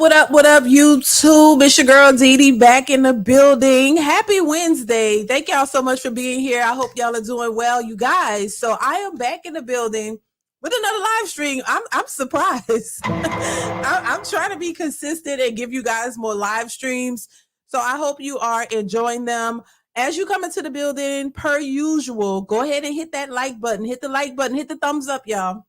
What up, YouTube? It's your girl DeeDee back in the building. Happy Wednesday. Thank y'all so much for being here. I hope y'all are doing well, you guys. So I am back in the building with another live stream. I'm surprised. I'm trying to be consistent and give you guys more live streams. So I hope you are enjoying them. As you come into the building, per usual, go ahead and hit that like button. Hit the like button. Hit the thumbs up, y'all.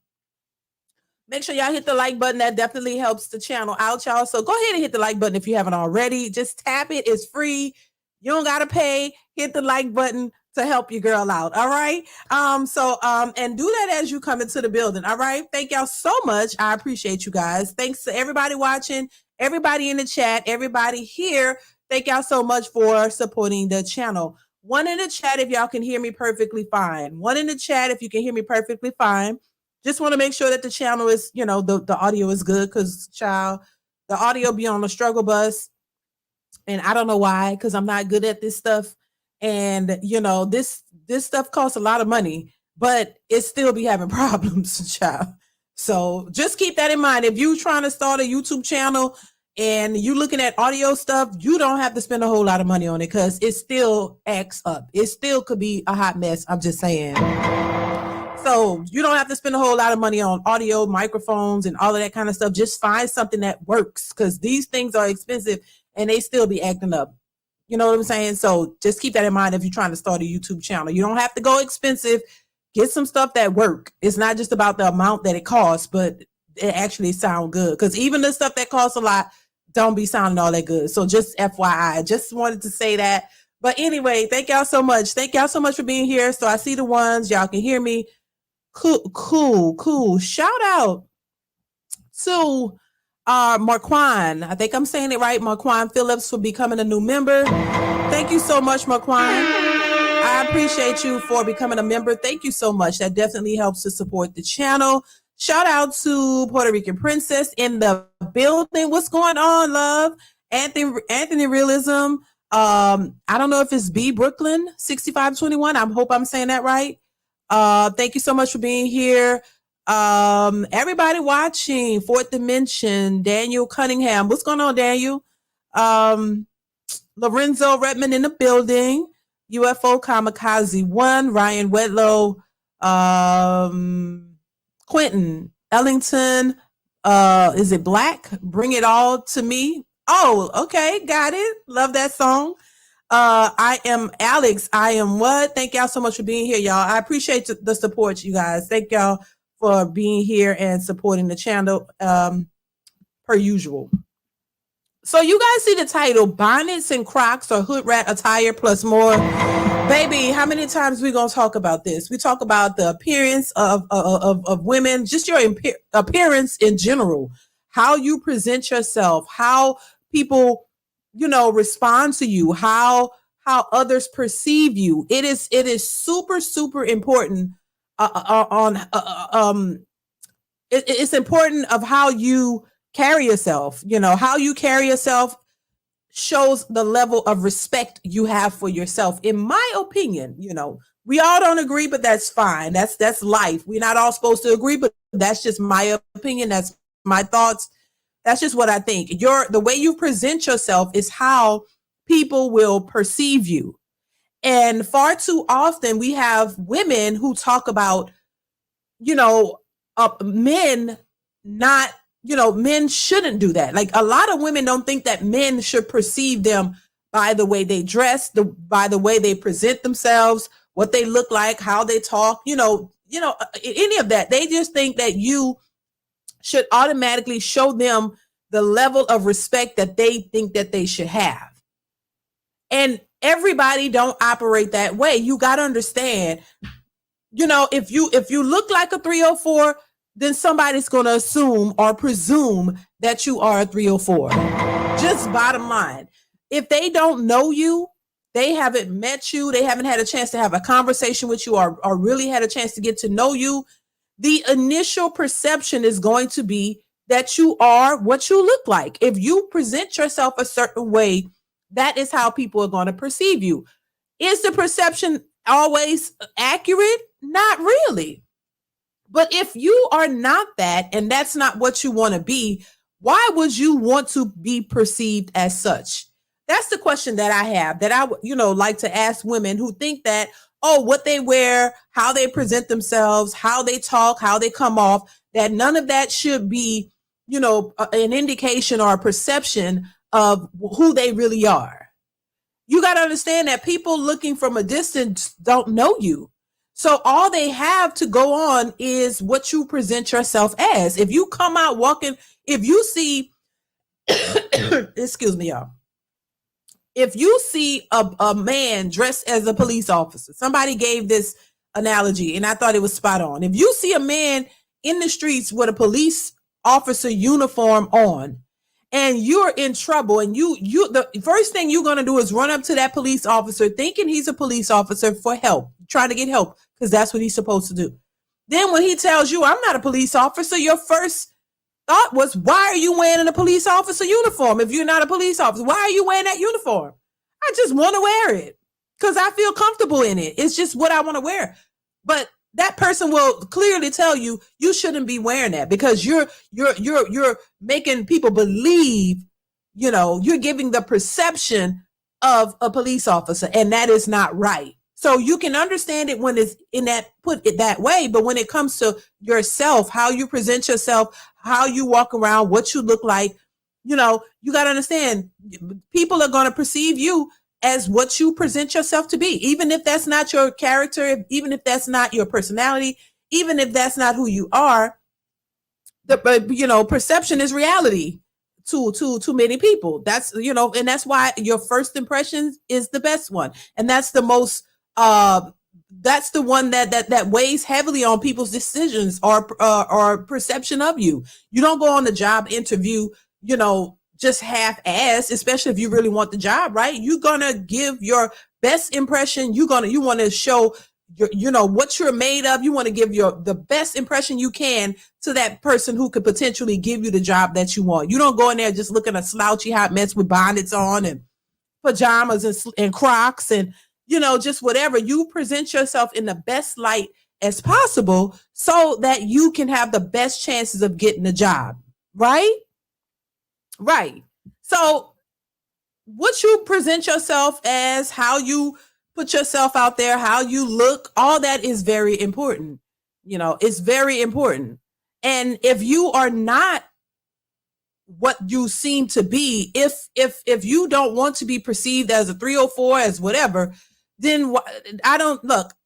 Make sure y'all hit the like button. That definitely helps the channel out, y'all. So go ahead and hit the like button if you haven't already. Just tap it. It's free. You don't got to pay. Hit the like button to help your girl out. All right. And do that as you come into the building. All right. Thank y'all so much. I appreciate you guys. Thanks to everybody watching, everybody in the chat, everybody here. Thank y'all so much for supporting the channel. One in the chat if y'all can hear me perfectly fine. One in the chat if you can hear me perfectly fine. Just want to make sure that the channel is, the audio is good because, child, the audio be on the struggle bus. And I don't know why, because I'm not good at this stuff. And, this stuff costs a lot of money, but it still be having problems, child. So just keep that in mind. If you trying to start a YouTube channel and you looking at audio stuff, you don't have to spend a whole lot of money on it because it still acts up. It still could be a hot mess. I'm just saying. So you don't have to spend a whole lot of money on audio, microphones, and all of that kind of stuff. Just find something that works because these things are expensive and they still be acting up. You know what I'm saying? So just keep that in mind if you're trying to start a YouTube channel. You don't have to go expensive. Get some stuff that work. It's not just about the amount that it costs, but it actually sound good. Because even the stuff that costs a lot don't be sounding all that good. So just FYI, just wanted to say that. But anyway, thank y'all so much. Thank y'all so much for being here. So I see the ones. Y'all can hear me. Cool. Shout out to Marquand. I think I'm saying it right. Marquand Phillips for becoming a new member. Thank you so much, Marquand. I appreciate you for becoming a member. Thank you so much. That definitely helps to support the channel. Shout out to Puerto Rican Princess in the building. What's going on, love? Anthony Realism. I don't know if it's B Brooklyn 6521. I hope I'm saying that right. Thank you so much for being here. Everybody watching, Fourth Dimension, Daniel Cunningham. What's going on, Daniel? Lorenzo Redmond in the building. UFO Kamikaze 1, Ryan Wedlow, Quentin Ellington. Is it Black? Bring It All to Me. Oh, okay. Got it. Love that song. I am Alex. I am what? Thank y'all so much for being here, y'all. I appreciate the support, you guys. Thank y'all for being here and supporting the channel per usual. So you guys see the title, Bonnets and Crocs or HOODRAT Attire plus more. Baby, how many times we going to talk about this? We talk about the appearance of women, just your appearance in general, how you present yourself, how people respond to you, how others perceive you. It is super important it's important of how you carry yourself. How you carry yourself shows the level of respect you have for yourself. In my opinion, we all don't agree, but that's fine. That's life. We're not all supposed to agree, but that's just my opinion. That's my thoughts. That's just what I think. The way you present yourself is how people will perceive you. And far too often we have women who talk about, men not, men shouldn't do that. Like a lot of women don't think that men should perceive them by the way they dress, by the way they present themselves, what they look like, how they talk, any of that. They just think that you should automatically show them the level of respect that they think that they should have. And everybody don't operate that way. You got to understand, if you look like a 304, then somebody's going to assume or presume that you are a 304. Just bottom line. If they don't know you, they haven't met you, they haven't had a chance to have a conversation with you or really had a chance to get to know you, the initial perception is going to be that you are what you look like. If you present yourself a certain way, that is how people are going to perceive you. Is the perception always accurate? Not really. But if you are not that, and that's not what you want to be, Why would you want to be perceived as such? That's the question that I have, that I, like to ask women who think that, oh, what they wear, how they present themselves, how they talk, how they come off, that none of that should be, an indication or a perception of who they really are. You got to understand that people looking from a distance don't know you. So all they have to go on is what you present yourself as. If you come out walking, if you see, excuse me, y'all. If you see a man dressed as a police officer, somebody gave this analogy and I thought it was spot on. If you see a man in the streets with a police officer uniform on and you're in trouble, and the first thing you're going to do is run up to that police officer thinking he's a police officer for help, trying to get help, because that's what he's supposed to do. Then when he tells you, I'm not a police officer, your first thought was, why are you wearing a police officer uniform? If you're not a police officer, why are you wearing that uniform? I just want to wear it because I feel comfortable in it. It's just what I want to wear. But that person will clearly tell you, you shouldn't be wearing that, because you're making people believe, you're giving the perception of a police officer, and that is not right. So you can understand it when it's put it that way, but when it comes to yourself, how you present yourself, how you walk around, what you look like, you got to understand, people are going to perceive you as what you present yourself to be, even if that's not your character, even if that's not your personality, even if that's not who you are. Perception is reality to many people. That's, and that's why your first impression is the best one, and that's the most that's the one that weighs heavily on people's decisions or perception of you. You don't go on the job interview, just half-ass, especially if you really want the job, right? You're gonna give your best impression. You want to show what you're made of. You want to give the best impression you can to that person who could potentially give you the job that you want. You don't go in there just looking a slouchy hot mess with bonnets on and pajamas and Crocs and just whatever. You present yourself in the best light as possible so that you can have the best chances of getting the job, right? Right. So what you present yourself as, how you put yourself out there, how you look, all that is very important. It's very important. And if you are not what you seem to be, if you don't want to be perceived as a 304, as whatever, then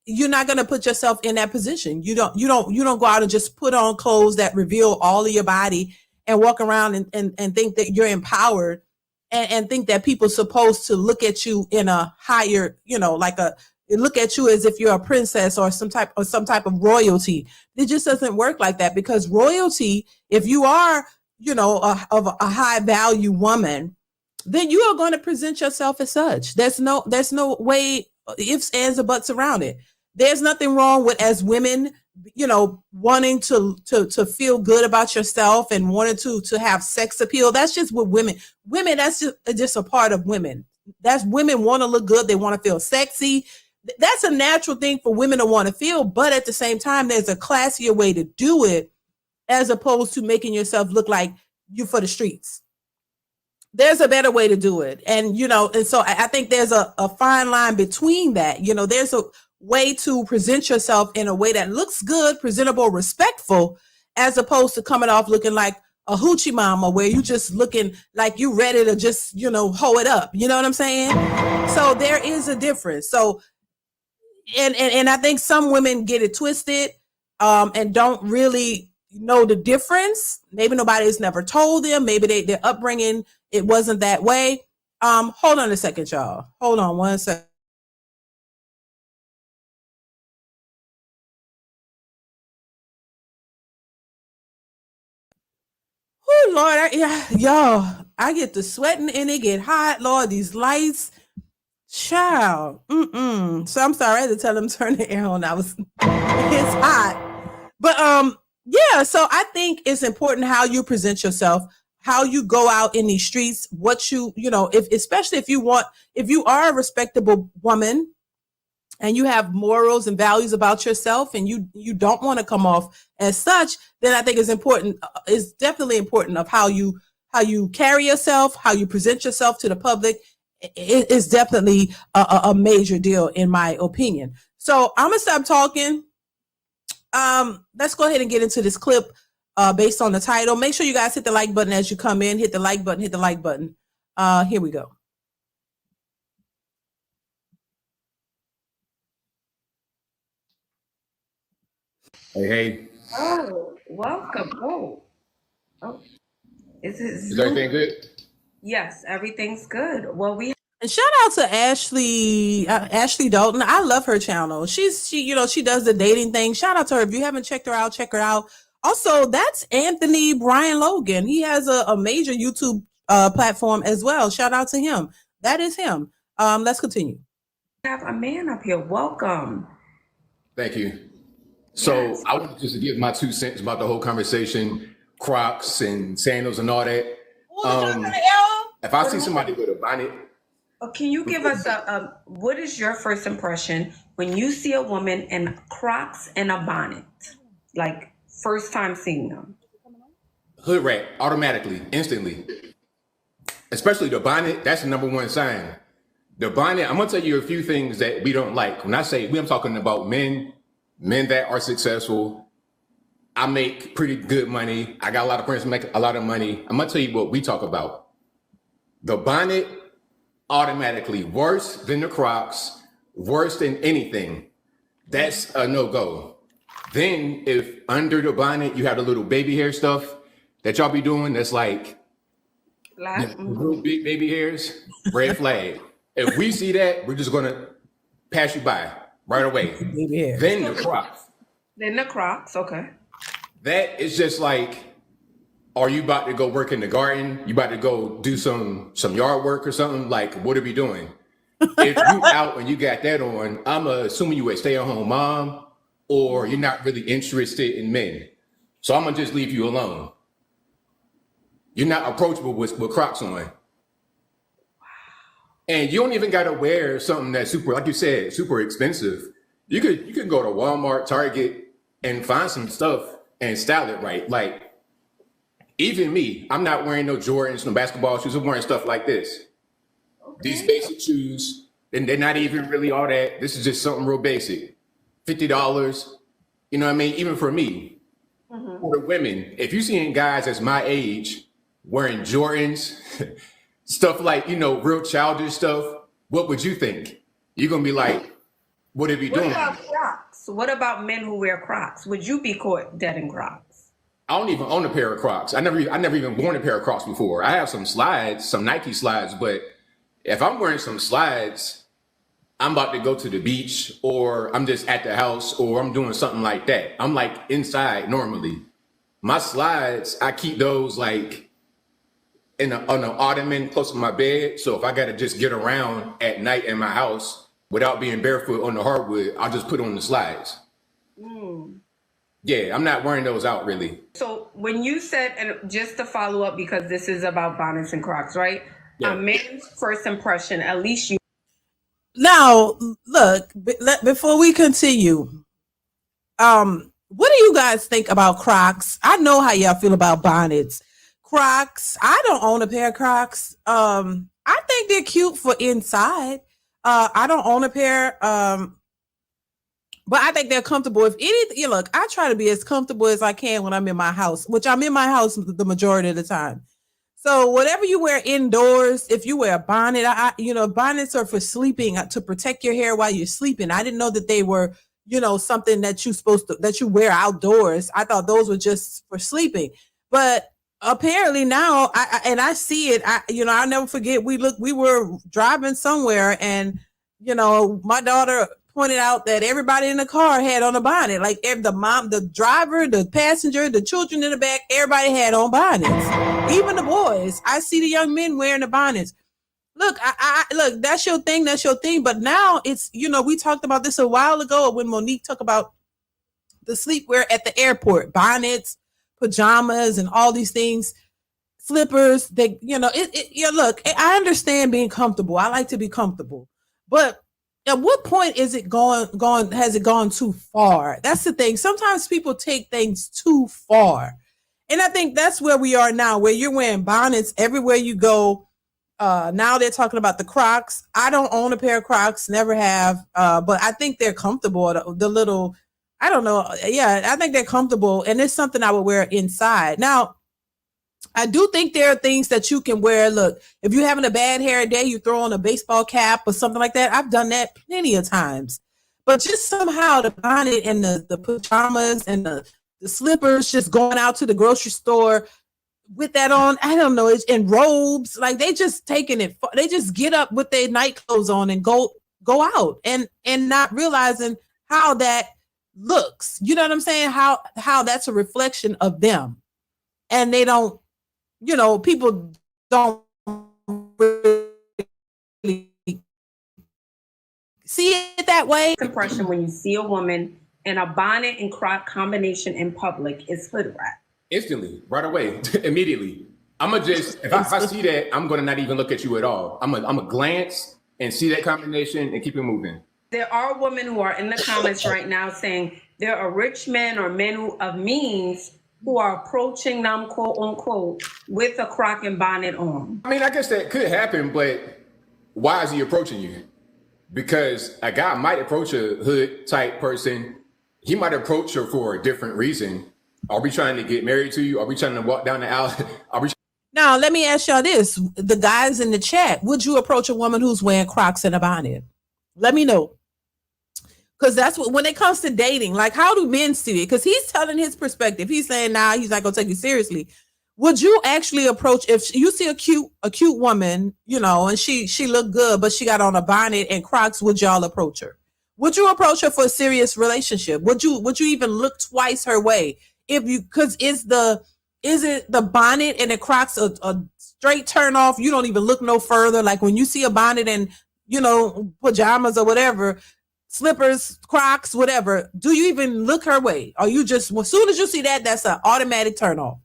you're not going to put yourself in that position. You don't go out and just put on clothes that reveal all of your body and walk around and think that you're empowered and think that people are supposed to look at you in a higher, look at you as if you're a princess or some type of royalty. It just doesn't work like that, because royalty, if you are, of a high value woman, then you are going to present yourself as such. There's no way, ifs, ands, or buts around it. There's nothing wrong with, as women, wanting to feel good about yourself and wanting to have sex appeal. That's just what women, that's just a part of women. That's, women want to look good. They want to feel sexy. That's a natural thing for women to want to feel. But at the same time, there's a classier way to do it, as opposed to making yourself look like you for the streets. There's a better way to do it. And, and so I think there's a fine line between that. There's a way to present yourself in a way that looks good, presentable, respectful, as opposed to coming off looking like a hoochie mama, where you just looking like you ready to just, hoe it up. You know what I'm saying? So there is a difference. So, and I think some women get it twisted, and don't really know the difference. Maybe nobody's never told them. Maybe their upbringing, it wasn't that way. Hold on a second, y'all. Hold on one second. Oh Lord, y'all, I get to sweating and it get hot. Lord, these lights, child. So I'm sorry, I had to tell them turn the air on. It's hot. But yeah, so I think it's important how you present yourself, how you go out in these streets, what especially if you are a respectable woman and you have morals and values about yourself, and you don't want to come off as such, then I think it's important. It's definitely important of how you how you carry yourself, how you present yourself to the public, it is definitely a major deal in my opinion. So I'm gonna stop talking. Let's go ahead and get into this clip based on the title. Make sure you guys hit the like button as you come in. Hit the like button, hit the like button. Here we go. Hey. Oh, welcome. Oh. Is everything good? Yes, everything's good. Well, and shout out to Ashley Dalton. I love her channel. She does the dating thing. Shout out to her. If you haven't checked her out, check her out. Also, that's Anthony Brian Logan. He has a major YouTube platform as well. Shout out to him. That is him. Let's continue. We have a man up here. Welcome. Thank you. So yes. I wanted just to give my 2 cents about the whole conversation, Crocs and sandals and all that. If I see somebody with a bonnet. Can you give us what is your first impression when you see a woman in Crocs and a bonnet? Like first time seeing them? Hood rat, automatically, instantly. Especially the bonnet, that's the number one sign. The bonnet, I'm gonna tell you a few things that we don't like. When I say I'm talking about men that are successful. I make pretty good money. I got a lot of friends who make a lot of money. I'm gonna tell you what we talk about. The bonnet, automatically worse than the Crocs, worse than anything. That's a no-go. Then if under the bonnet you have the little baby hair stuff that y'all be doing, that's like real big baby hairs, red flag. If we see that, we're just gonna pass you by right away. Then the Crocs. Okay. That is just like, are you about to go work in the garden? You about to go do some yard work or something? Like, what are we doing? If you out and you got that on, I'm assuming you a stay-at-home mom or you're not really interested in men. So I'm gonna just leave you alone. You're not approachable with Crocs on. And you don't even gotta wear something that's super, like you said, super expensive. You could go to Walmart, Target, and find some stuff and style it right. Like, even me, I'm not wearing no Jordans, no basketball shoes. I'm wearing stuff like this. Okay. These basic shoes, and they're not even really all that. This is just something real basic. $50, you know what I mean? Even for me, for the women, if you're seeing guys that's my age wearing Jordans, stuff like, real childish stuff, what would you think? You're going to be like, what are we doing? What about Crocs? What about men who wear Crocs? Would you be caught dead in Crocs? I don't even own a pair of Crocs. I never even worn a pair of Crocs before. I have some slides, some Nike slides, but if I'm wearing some slides, I'm about to go to the beach or I'm just at the house or I'm doing something like that. I'm like inside normally. My slides, I keep those like on an ottoman close to my bed. So if I got to just get around at night in my house without being barefoot on the hardwood, I'll just put on the slides. Yeah, I'm not wearing those out really. So when you said, and just to follow up, because this is about Bonnets and Crocs, right? Yeah. A man's first impression, at least you. Now, look, before we continue, what do you guys think about Crocs? I know how y'all feel about bonnets. Crocs, I don't own a pair of Crocs. I think they're cute for inside. I don't own a pair, but I think they're comfortable. If anything, look, I try to be as comfortable as I can when I'm in my house, which I'm in my house the majority of the time. So whatever you wear indoors, if you wear a bonnet, bonnets are for sleeping, to protect your hair while you're sleeping. I didn't know that they were, something that you wear outdoors. I thought those were just for sleeping. But apparently now, I see it. I'll never forget. We were driving somewhere, and my daughter pointed out that everybody in the car had on a bonnet. Like the mom, the driver, the passenger, the children in the back, everybody had on bonnets. Even the boys. I see the young men wearing the bonnets. Look, look, that's your thing. That's your thing. But now it's, we talked about this a while ago when Monique talked about the sleepwear at the airport, bonnets, pajamas, and all these things, slippers. Look, I understand being comfortable. I like to be comfortable, but at what point is it has it gone too far? That's the thing. Sometimes people take things too far. And I think that's where we are now, where you're wearing bonnets everywhere you go. Now they're talking about the Crocs. I don't own a pair of Crocs, never have, but I think they're comfortable. The little, I don't know. Yeah, I think they're comfortable, and it's something I would wear inside. Now, I do think there are things that you can wear. Look, if you're having a bad hair day, you throw on a baseball cap or something like that. I've done that plenty of times. But just somehow the bonnet and the pajamas and the slippers, just going out to the grocery store with that on, I don't know, it's in robes, like they just taking it, they just get up with their night clothes on and go out and not realizing how that looks. You know what I'm saying? How that's a reflection of them. And they don't, people don't really see it that way. Impression when you see a woman in a bonnet and croc combination in public is hood rat. Instantly, right away, immediately. I'm gonna just, if I see that, I'm gonna not even look at you at all. I'm gonna glance and see that combination and keep it moving. There are women who are in the comments right now saying there are rich men or men of means who are approaching them, quote unquote, with a croc and bonnet on. I mean, I guess that could happen, but why is he approaching you? Because a guy might approach a hood type person. He might approach her for a different reason. Are we trying to get married to you? Are we trying to walk down the aisle? Now, let me ask y'all this. The guys in the chat, would you approach a woman who's wearing Crocs and a bonnet? Let me know. Because that's what, when it comes to dating, like how do men see it? Because he's telling his perspective. He's saying, nah, he's not going to take you seriously. Would you actually approach, if you see a cute woman, and she looked good, but she got on a bonnet and Crocs, would y'all approach her? Would you approach her for a serious relationship? Would you even look twice her way? Because is it the bonnet and the Crocs a straight turn off? You don't even look no further. Like when you see a bonnet and, pajamas or whatever, slippers, Crocs, whatever, do you even look her way? Or you just, as soon as you see that, that's an automatic turn off.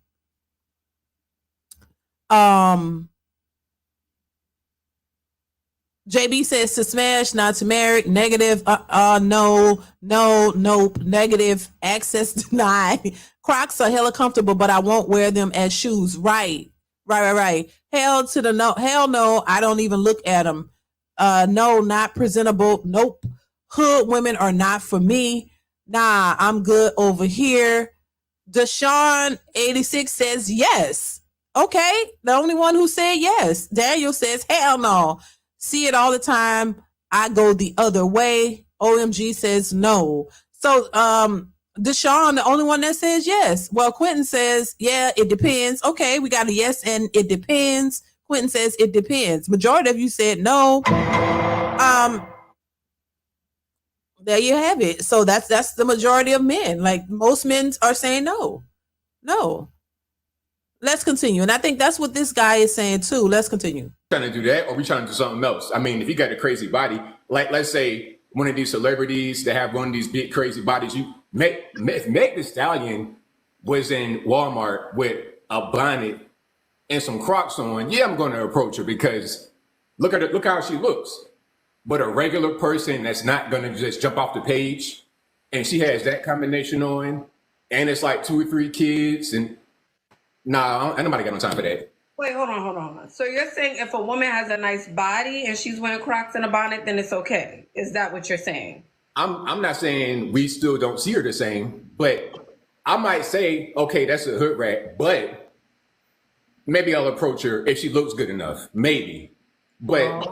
JB says to smash, not to marry. Negative. No, nope. Negative. Access denied. Crocs are hella comfortable, but I won't wear them as shoes. Right. Hell to the no. Hell no. I don't even look at them. No, not presentable. Nope. Hood women are not for me. Nah, I'm good over here. Deshaun 86 says yes. Okay, the only one who said yes. Daniel says hell no. See it all the time. I go the other way. OMG says no. So Deshaun, the only one that says yes. Well, Quentin says, yeah, it depends. Okay, we got a yes and it depends. Quentin says it depends. Majority of you said no. There you have it. So that's the majority of men. Like most men are saying no. Let's continue. And I think that's what this guy is saying too. Let's continue. Trying to do that, or we trying to do something else? I mean, if you got a crazy body, like let's say one of these celebrities that have one of these big crazy bodies, you Meg Thee Stallion was in Walmart with a bonnet and some Crocs on. Yeah, I'm going to approach her because look how she looks. But a regular person that's not going to just jump off the page, and she has that combination on, and it's like 2 or 3 kids, and nah, ain't nobody got no time for that. Wait, hold on. So you're saying if a woman has a nice body and she's wearing Crocs and a bonnet, then it's okay? Is that what you're saying? I'm not saying we still don't see her the same, but I might say, okay, that's a hood rat, but maybe I'll approach her if she looks good enough, maybe. But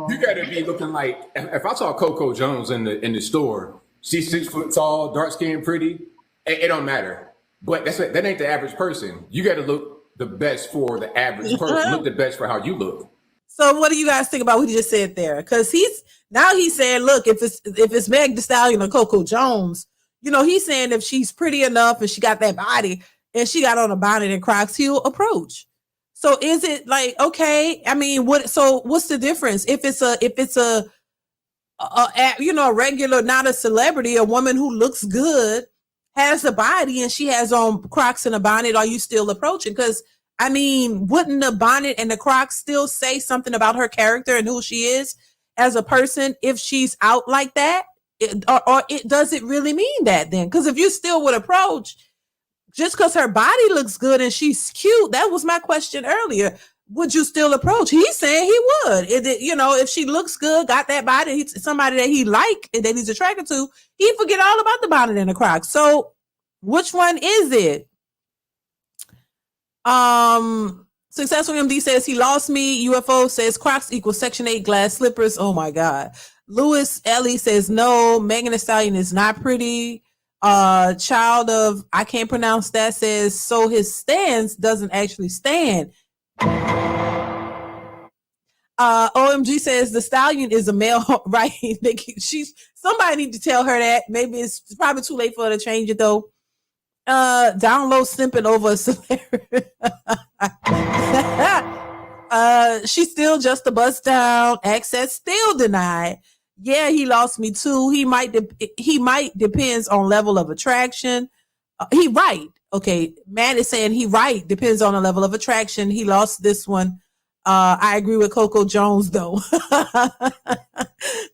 you got to be looking like, if I saw Coco Jones in the store, she's 6 foot tall, dark skinned, pretty, it don't matter. But that ain't the average person. You got to look the best for the average person. Look the best for how you look. So what do you guys think about what he just said there? Because he's saying, look, if it's Meg Thee Stallion or Coco Jones, he's saying if she's pretty enough and she got that body and she got on a bonnet and Crocs, he'll approach. So is it like, okay, I mean, what's the difference? If it's a regular, not a celebrity, a woman who looks good, has the body, and she has on Crocs and a bonnet, are you still approaching? Because I mean, wouldn't the bonnet and the Crocs still say something about her character and who she is as a person if she's out like that? Or does it really mean that then? Because if you still would approach, just because her body looks good and she's cute, that was my question earlier. Would you still approach? He's saying he would. If she looks good, got that body, somebody that he like and that he's attracted to, he'd forget all about the bonnet and the Crocs. So which one is it? Successful MD says he lost me. UFO says Crocs equals Section 8 glass slippers. Oh my God. Lewis Ellie says no. Megan Thee Stallion is not pretty. Child of I can't pronounce that says so his stance doesn't actually stand. OMG says the stallion is a male, right? Somebody need to tell her that. Maybe it's probably too late for her to change it though. Download simping over a celebrity. She's still just a bust down. Access still denied. Yeah, he lost me too. He might depends on level of attraction. He right. Okay, Matt is saying he right. Depends on the level of attraction. He lost this one. I agree with Coco Jones though.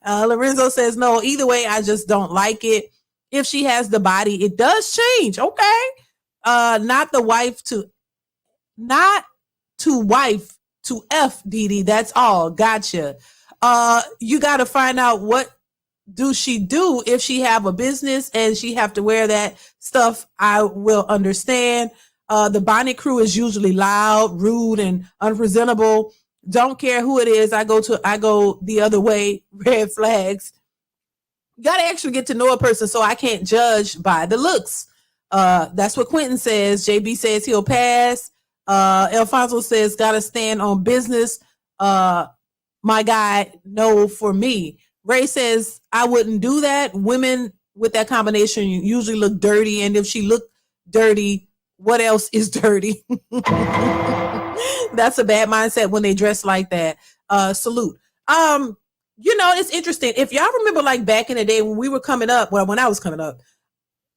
Lorenzo says no. Either way, I just don't like it. If she has the body, it does change. Okay. Not to wife to F DeeDee. That's all. Gotcha. You got to find out what do she do if she have a business and she have to wear that stuff. I will understand. The bonnet crew is usually loud, rude, and unpresentable. Don't care who it is. I go the other way. Red flags. You got to actually get to know a person, so I can't judge by the looks. That's what Quentin says. JB says he'll pass. Alfonso says got to stand on business. My guy, no for me. Ray says I wouldn't do that. Women with that combination usually look dirty, and if she looked dirty, what else is dirty? That's a bad mindset when they dress like that. Salute. It's interesting. If y'all remember, like back in the day when we were coming up, when I was coming up,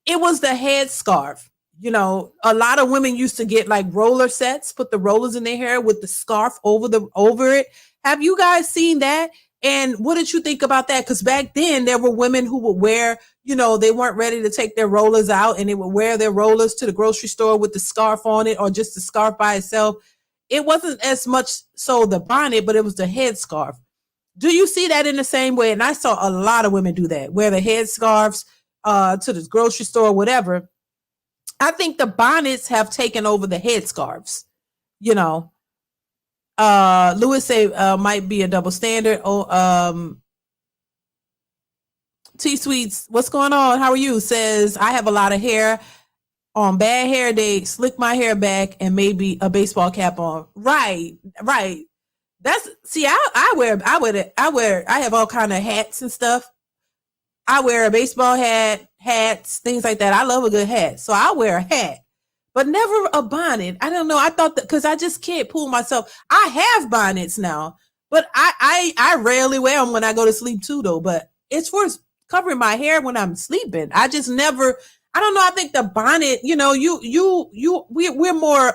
it was the headscarf. A lot of women used to get like roller sets, put the rollers in their hair with the scarf over it. Have you guys seen that? And what did you think about that? Because back then there were women who would wear, they weren't ready to take their rollers out and they would wear their rollers to the grocery store with the scarf on it or just the scarf by itself. It wasn't as much so the bonnet, but it was the headscarf. Do you see that in the same way? And I saw a lot of women do that, wear the headscarves to the grocery store, whatever. I think the bonnets have taken over the headscarves. Lewis say might be a double standard. T Sweets, what's going on? How are you? Says I have a lot of hair. On bad hair day, slick my hair back and maybe a baseball cap on. Right. That's I have all kind of hats and stuff. I wear a baseball hat, hats, things like that. I love a good hat. So I wear a hat, but never a bonnet. I don't know. I thought that because I just can't pull myself. I have bonnets now, but I rarely wear them when I go to sleep too though. But it's for covering my hair when I'm sleeping. I just never, I don't know. I think the bonnet, we're more,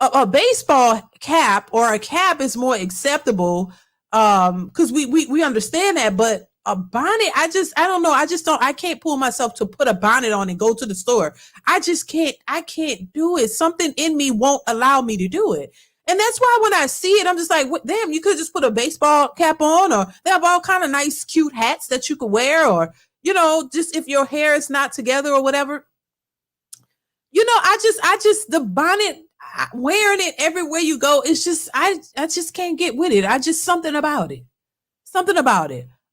a baseball cap or a cap is more acceptable because we understand that, but a bonnet, I don't know. I can't pull myself to put a bonnet on and go to the store. I can't do it. Something in me won't allow me to do it. And that's why when I see it, I'm just like, damn, you could just put a baseball cap on, or they have all kind of nice, cute hats that you could wear, or, just if your hair is not together or whatever. I just, the bonnet, wearing it everywhere you go, it's just, I just can't get with it. Something about it.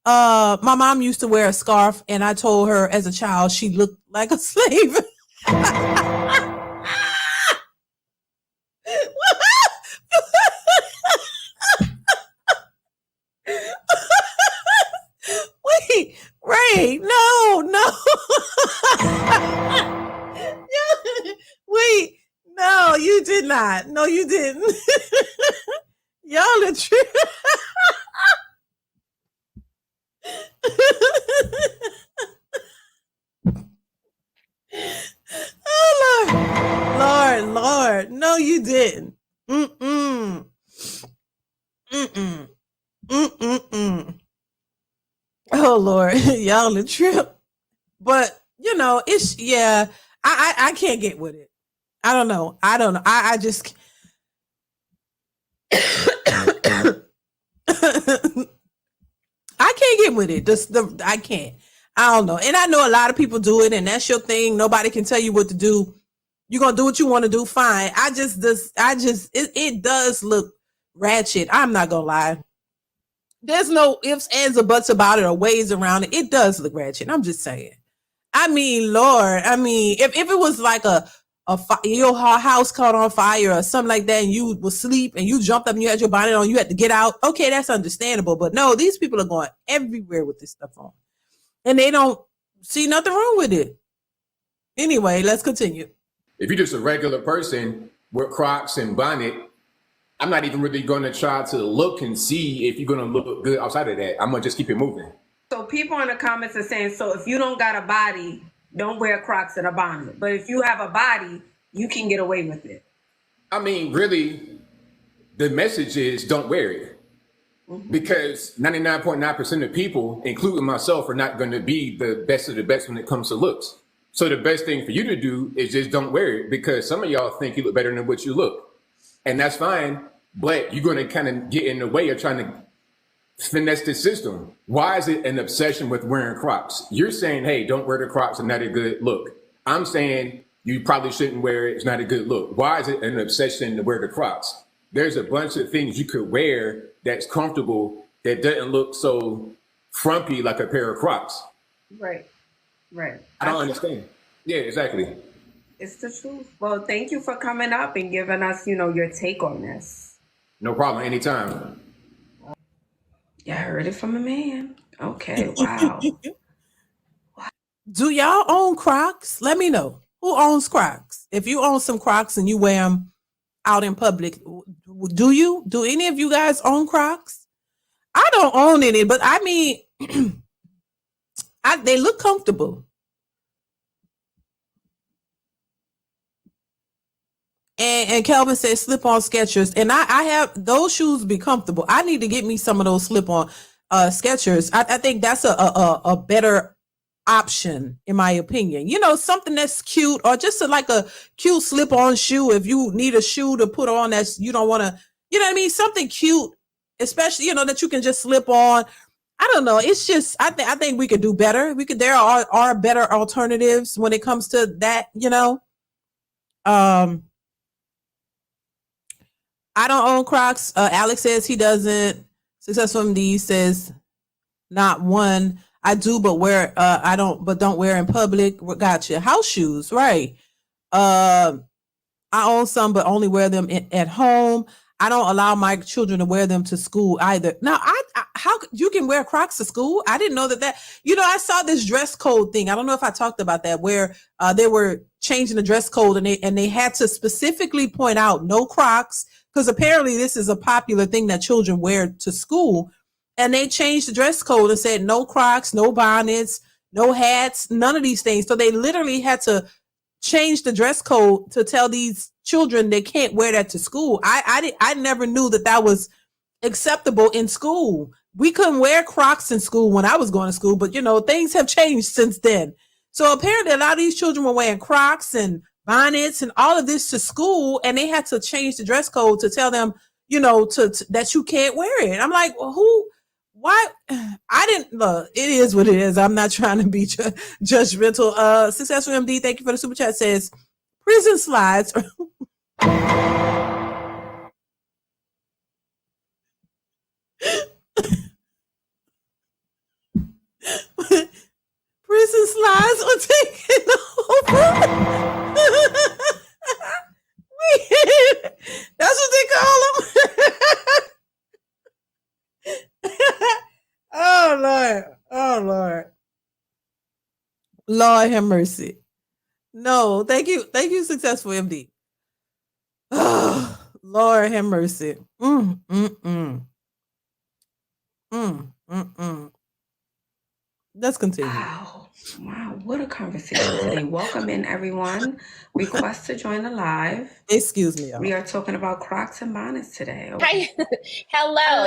My mom used to wear a scarf, and I told her as a child she looked like a slave. Wait, Ray, no. Wait, no, you did not. No, you didn't. Y'all are true. Oh, Lord. No, you didn't. Oh, Lord. Y'all a trip. But, you know, it's yeah. I can't get with it. I don't know. I just I can't get with it. I can't. I don't know. And I know a lot of people do it, and that's your thing. Nobody can tell you what to do. You're gonna do what you want to do, fine. It does look ratchet. I'm not gonna lie. There's no ifs, ands, or buts about it or ways around it. It does look ratchet. I'm just saying. I mean, Lord, I mean, if it was like your house caught on fire or something like that, and you was asleep and you jumped up and you had your bonnet on, you had to get out. Okay, that's understandable. But no, these people are going everywhere with this stuff on, and they don't see nothing wrong with it. Anyway, let's continue. If you're just a regular person with Crocs and bonnet, I'm not even really going to try to look and see if you're going to look good outside of that. I'm going to just keep it moving. So people in the comments are saying, so if you don't got a body, don't wear Crocs and a bonnet. But if you have a body, you can get away with it. I mean, really, the message is don't wear it. Because 99.9% of people, including myself, are not going to be the best of the best when it comes to looks. So the best thing for you to do is just don't wear it, because some of y'all think you look better than what you look. And that's fine, but you're going to kind of get in the way of trying to finesse the system. Why is it an obsession with wearing Crocs? You're saying, hey, don't wear the Crocs, it's not a good look. I'm saying you probably shouldn't wear it, it's not a good look. Why is it an obsession to wear the Crocs? There's a bunch of things you could wear that's comfortable, that doesn't look so frumpy like a pair of Crocs. Right. I don't understand. Yeah, exactly. It's the truth. Well, thank you for coming up and giving us, your take on this. No problem, anytime. Yeah, I heard it from a man. Okay, wow. Do y'all own Crocs? Let me know. Who owns Crocs? If you own some Crocs and you wear them out in public, do you? Do any of you guys own Crocs? I don't own any, but I mean, they look comfortable. And Kelvin says slip-on Skechers, and I have those shoes be comfortable. I need to get me some of those slip-on Skechers. I think that's a better option in my opinion. Something that's cute, or just like a cute slip-on shoe. If you need a shoe to put on that you don't want to, something cute, especially that you can just slip on. I don't know. It's just I think we could do better. There are better alternatives when it comes to that. I don't own Crocs. Alex says he doesn't. Successful MD says not one. I do, but don't wear in public. Gotcha. House shoes, right? I own some, but only wear them at home. I don't allow my children to wear them to school either. Now, how you can wear Crocs to school? I didn't know that. I saw this dress code thing. I don't know if I talked about that, where they were changing the dress code, and they had to specifically point out no Crocs, because apparently this is a popular thing that children wear to school. And they changed the dress code and said no Crocs, no bonnets, no hats, none of these things. So they literally had to change the dress code to tell these children they can't wear that to school. I never knew that was acceptable in school. We couldn't wear Crocs in school when I was going to school, but things have changed since then. So apparently a lot of these children were wearing Crocs and bonnets and all of this to school, and they had to change the dress code to tell them, that you can't wear it. I'm like, well, why? I didn't look. It is what it is. I'm not trying to be judgmental. Successful MD, thank you for the super chat. Says prison slides. Prison slides are taking over. That's what they call them. Oh Lord, Lord have mercy. No, thank you, Successful MD. Oh, Lord have mercy. Let's continue. Wow, what a conversation today. Welcome in, everyone. Request to join the live. Excuse me, y'all. We are talking about Crocs and bonnets today. Okay. Hello.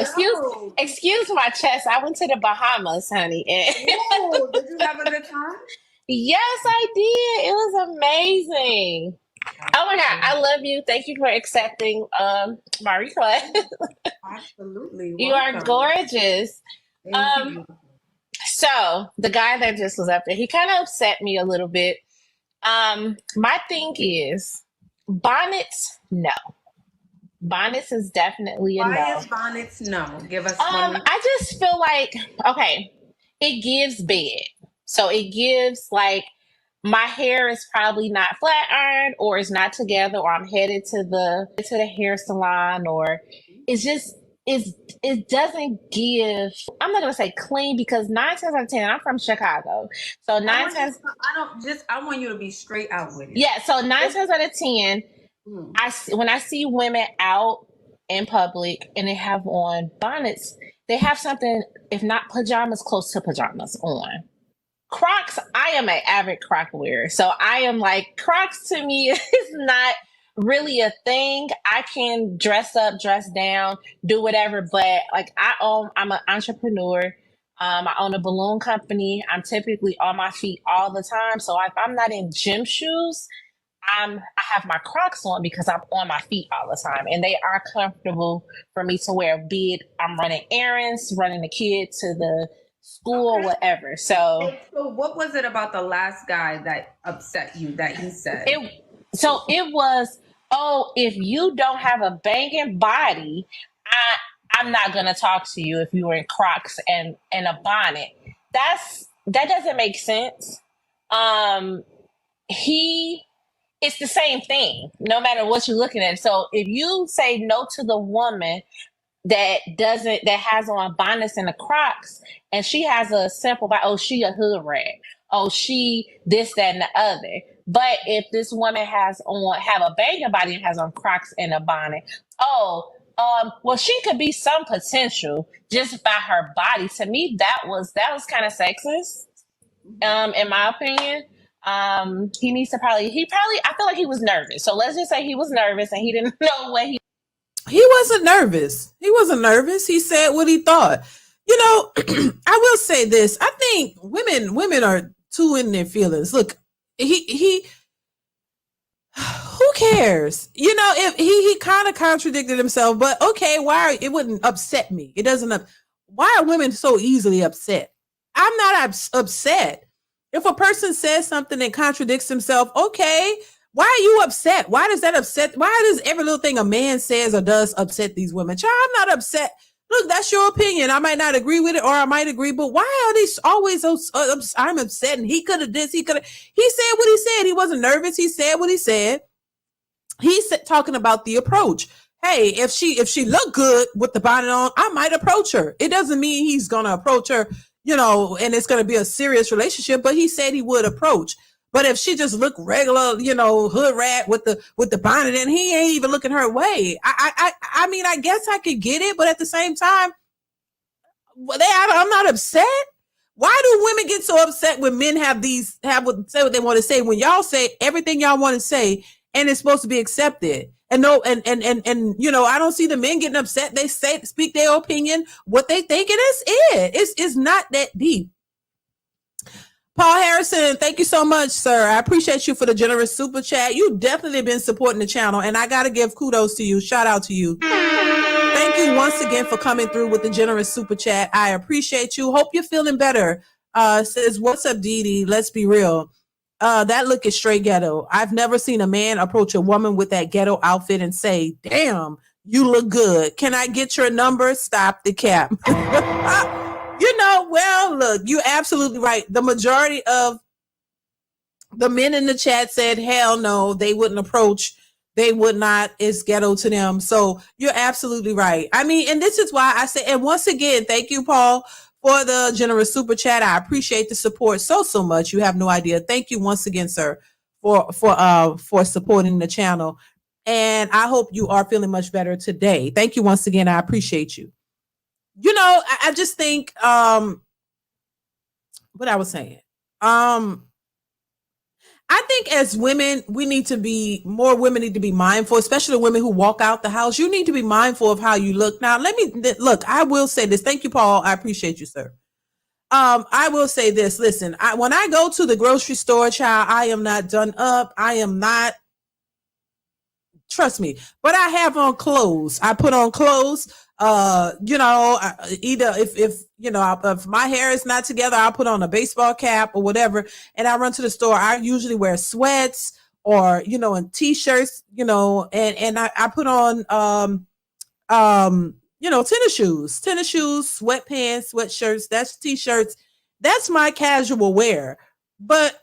Excuse my chest. I went to the Bahamas, honey. Did you have a good time? Yes, I did. It was amazing. Oh my God, I love you. Thank you for accepting my request. Absolutely. You are Welcome. gorgeous. Thank you. So the guy that just was up there, he kind of upset me a little bit. My thing is bonnets, no. Bonnets is definitely a Why no. is bonnets no? Give us one. I just feel like, okay, it gives bed. So it gives like my hair is probably not flat ironed or it's not together or I'm headed to the hair salon or it's just it doesn't give, I'm not gonna say clean because 9 times out of 10, I'm from Chicago. So nine times I want you to be straight out with it. yeah, so 9 times out of 10, when I see women out in public and they have on bonnets, they have something, if not pajamas, close to pajamas on. Crocs, I am an avid Croc wearer. So I am like, Crocs to me is not really a thing. I can dress up, dress down, do whatever, but like I'm an entrepreneur. I own a balloon company. I'm typically on my feet all the time. So if I'm not in gym shoes, I have my Crocs on because I'm on my feet all the time and they are comfortable for me to wear, be it I'm running errands, running the kid to the school or whatever. So what was it about the last guy that upset you that he said? It was, oh, if you don't have a banging body, I'm not gonna talk to you if you were in Crocs and a bonnet. That doesn't make sense. It's the same thing, no matter what you're looking at. So if you say no to the woman that has on bonnets and the Crocs, and she has a simple, she a hood rat, she this, that, and the other. But if this woman have a banging body and has on Crocs and a bonnet, well, she could be some potential just by her body. To me, that was kind of sexist, in my opinion. He needs to I feel like he was nervous. So let's just say he was nervous and he didn't know what He wasn't nervous. He wasn't nervous. He said what he thought. You know, I will say this. I think women are too in their feelings. Look, he who cares? You know, if he kind of contradicted himself, but okay, it wouldn't upset me. It doesn't. Why are women so easily upset? I'm not upset. If a person says something and contradicts himself, okay, why are you upset? Why does that upset? Why does every little thing a man says or does upset these women? Child, I'm not upset. Look, that's your opinion. I might not agree with it or I might agree, but why are they always so I'm upset and he could have this, he said what he said. He wasn't nervous. He said what he said. He's talking about the approach. Hey, if she looked good with the bonnet on, I might approach her. It doesn't mean he's going to approach her, and it's going to be a serious relationship, but he said he would approach. But if she just looked regular, hood rat with the bonnet and he ain't even looking her way, I mean, I guess I could get it, but at the same time, I'm not upset. Why do women get so upset when men say what they want to say when y'all say everything y'all want to say and it's supposed to be accepted? And no, and I don't see the men getting upset. They speak their opinion, what they think, and that's it. It's not that deep. Paul Harrison, thank you so much, sir. I appreciate you for the generous super chat. You definitely been supporting the channel, and I got to give kudos to you. Shout out to you. Thank you once again for coming through with the generous super chat. I appreciate you. Hope you're feeling better. Says, what's up, DeeDee? Let's be real. That look is straight ghetto. I've never seen a man approach a woman with that ghetto outfit and say, damn, you look good. Can I get your number? Stop the cap. Well, look, you're absolutely right. The majority of the men in the chat said, hell no, they wouldn't approach. They would not. It's ghetto to them. So you're absolutely right. I mean, and this is why I say, and once again, thank you, Paul, for the generous super chat. I appreciate the support so much. You have no idea. Thank you once again, sir, for supporting the channel. And I hope you are feeling much better today. Thank you once again. I appreciate you. I just think what I was saying. I think as women, women need to be mindful, especially the women who walk out the house. You need to be mindful of how you look. Now, I will say this. Thank you, Paul. I appreciate you, sir. I will say this. Listen, when I go to the grocery store, child, I am not done up. I am not. Trust me. But I have on clothes. I put on clothes. Either if my hair is not together, I'll put on a baseball cap or whatever, and I run to the store. I usually wear sweats or and t-shirts, and I put on tennis shoes, sweatpants, sweatshirts, that's t-shirts. That's my casual wear. But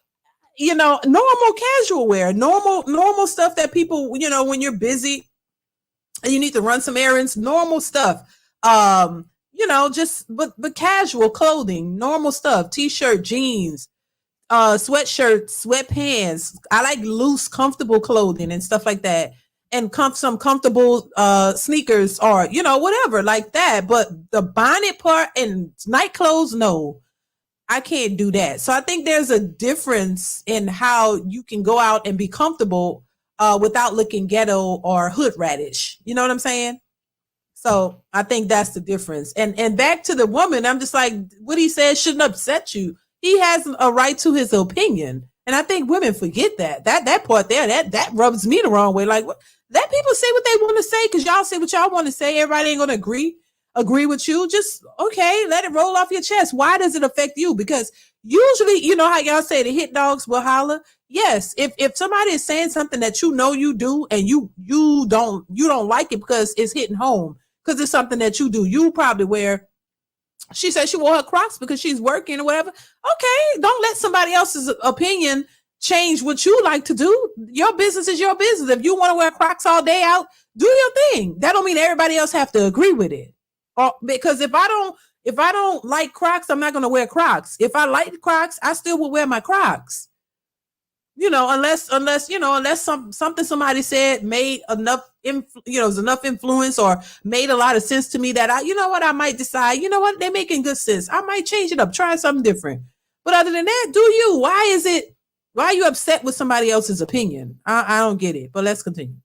normal casual wear, normal stuff that people, when you're busy and you need to run some errands, normal stuff. But casual clothing, normal stuff, t-shirt, jeans, sweatshirts, sweatpants. I like loose, comfortable clothing and stuff like that. And some comfortable sneakers or, whatever like that. But the bonnet part and night clothes, no, I can't do that. So I think there's a difference in how you can go out and be comfortable without looking ghetto or hood radish. You know what I'm saying? So I think that's the difference. And back to the woman, I'm just like, what he said shouldn't upset you. He has a right to his opinion. And I think women forget that part there, that rubs me the wrong way. Like, let people say what they want to say, because y'all say what y'all want to say. Everybody ain't going to agree with you. Just, okay, let it roll off your chest. Why does it affect you? Because usually, you know how y'all say the hit dogs will holler. Yes, if somebody is saying something that you do and you don't like it because it's hitting home, because it's something that you do, you probably wear. She said she wore her Crocs because she's working or whatever. Okay, don't let somebody else's opinion change what you like to do. Your business is your business. If you want to wear Crocs all day out, do your thing. That don't mean everybody else have to agree with it. Or because if I don't like Crocs, I'm not going to wear Crocs. If I like Crocs, I still will wear my Crocs. Unless something somebody said made enough influence or made a lot of sense to me that I might decide, they're making good sense. I might change it up, try something different. But other than that, do you? Why are you upset with somebody else's opinion? I don't get it, but let's continue.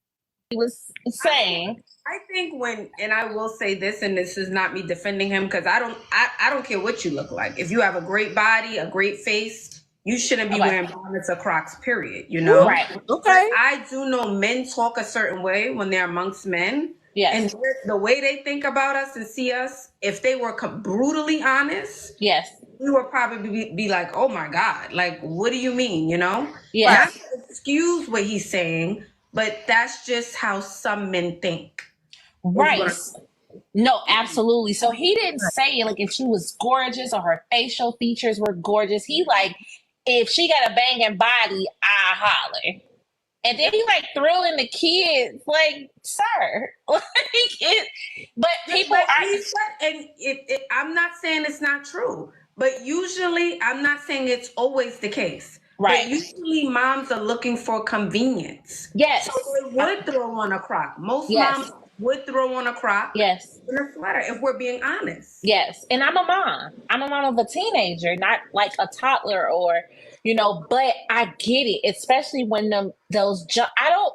He was saying, I think and I will say this, and this is not me defending him, because I don't care what you look like. If you have a great body, a great face, you shouldn't be wearing bonnets or Crocs, period. Right. Okay. But I do know men talk a certain way when they're amongst men. Yes. And the way they think about us and see us, if they were brutally honest, yes, we would probably be like, oh my God, like, what do you mean, Yes. Not to excuse what he's saying, but that's just how some men think. Right. No, absolutely. So he didn't say like if she was gorgeous or her facial features were gorgeous. He like, if she got a banging body, I holler. And then he like threw in the kids, like, sir. But people I'm not saying it's not true, but usually I'm not saying it's always the case. Right. But usually moms are looking for convenience. Yes. So they would throw on a Croc. Most Yes. moms would throw on a Croc. Yes. And a sweater, if we're being honest. Yes. And I'm a mom. I'm a mom of a teenager, not like a toddler or, but I get it, especially when I don't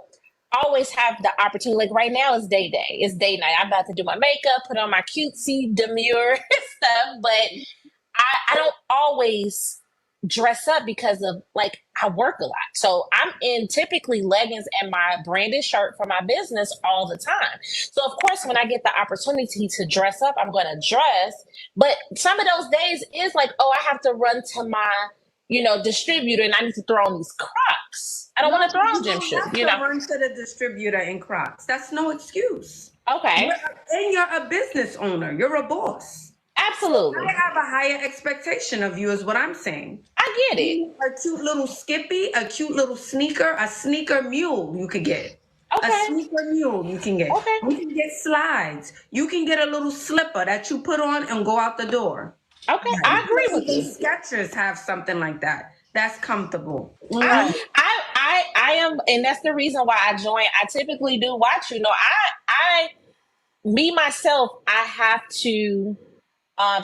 always have the opportunity. Like right now it's day. It's day night. I'm about to do my makeup, put on my cutesy demure stuff, but I don't always dress up because of like I work a lot. So I'm in typically leggings and my branded shirt for my business all the time. So of course when I get the opportunity to dress up, I'm going to dress. But some of those days is like, oh, I have to run to my, distributor and I need to throw on these Crocs. I don't want to throw on gym shoes. Run to the distributor in Crocs. That's no excuse. Okay. And you're a business owner. You're a boss. Absolutely. So I have a higher expectation of you is what I'm saying. I get it. A cute little skippy, a cute little sneaker, a sneaker mule you could get. Okay. A sneaker mule you can get. Okay. You can get slides. You can get a little slipper that you put on and go out the door. Okay, I agree with you. Skechers have something like that. That's comfortable. I am, and that's the reason why I joined. I typically do watch, me myself, I have to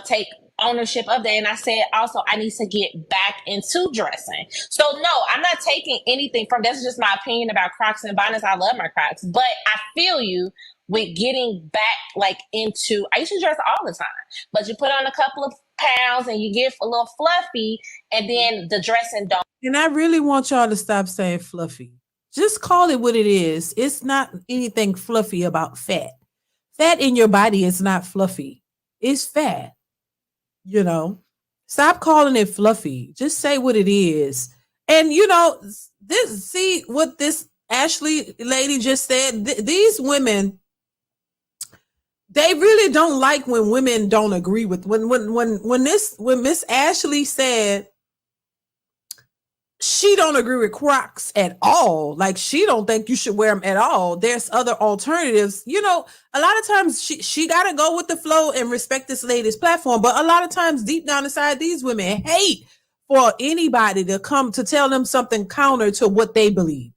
take ownership of that. And I said also I need to get back into dressing. So no, I'm not taking anything from that's just my opinion about Crocs and bonnets. I love my Crocs, but I feel you with getting back like into I used to dress all the time, but you put on a couple of pounds and you get a little fluffy, and then the dressing don't. And I really want y'all to stop saying fluffy. Just call it what it is. It's not anything fluffy about fat. Fat in your body is not fluffy. It's fat. You know, stop calling it fluffy. Just say what it is. And you know, see what this Ashley lady just said. These women, they really don't like when women don't agree with when Miss Ashley said she don't agree with Crocs at all. Like she don't think you should wear them at all. There's other alternatives. You know, a lot of times she got to go with the flow and respect this lady's platform. But a lot of times deep down inside, these women hate for anybody to come to tell them something counter to what they believe.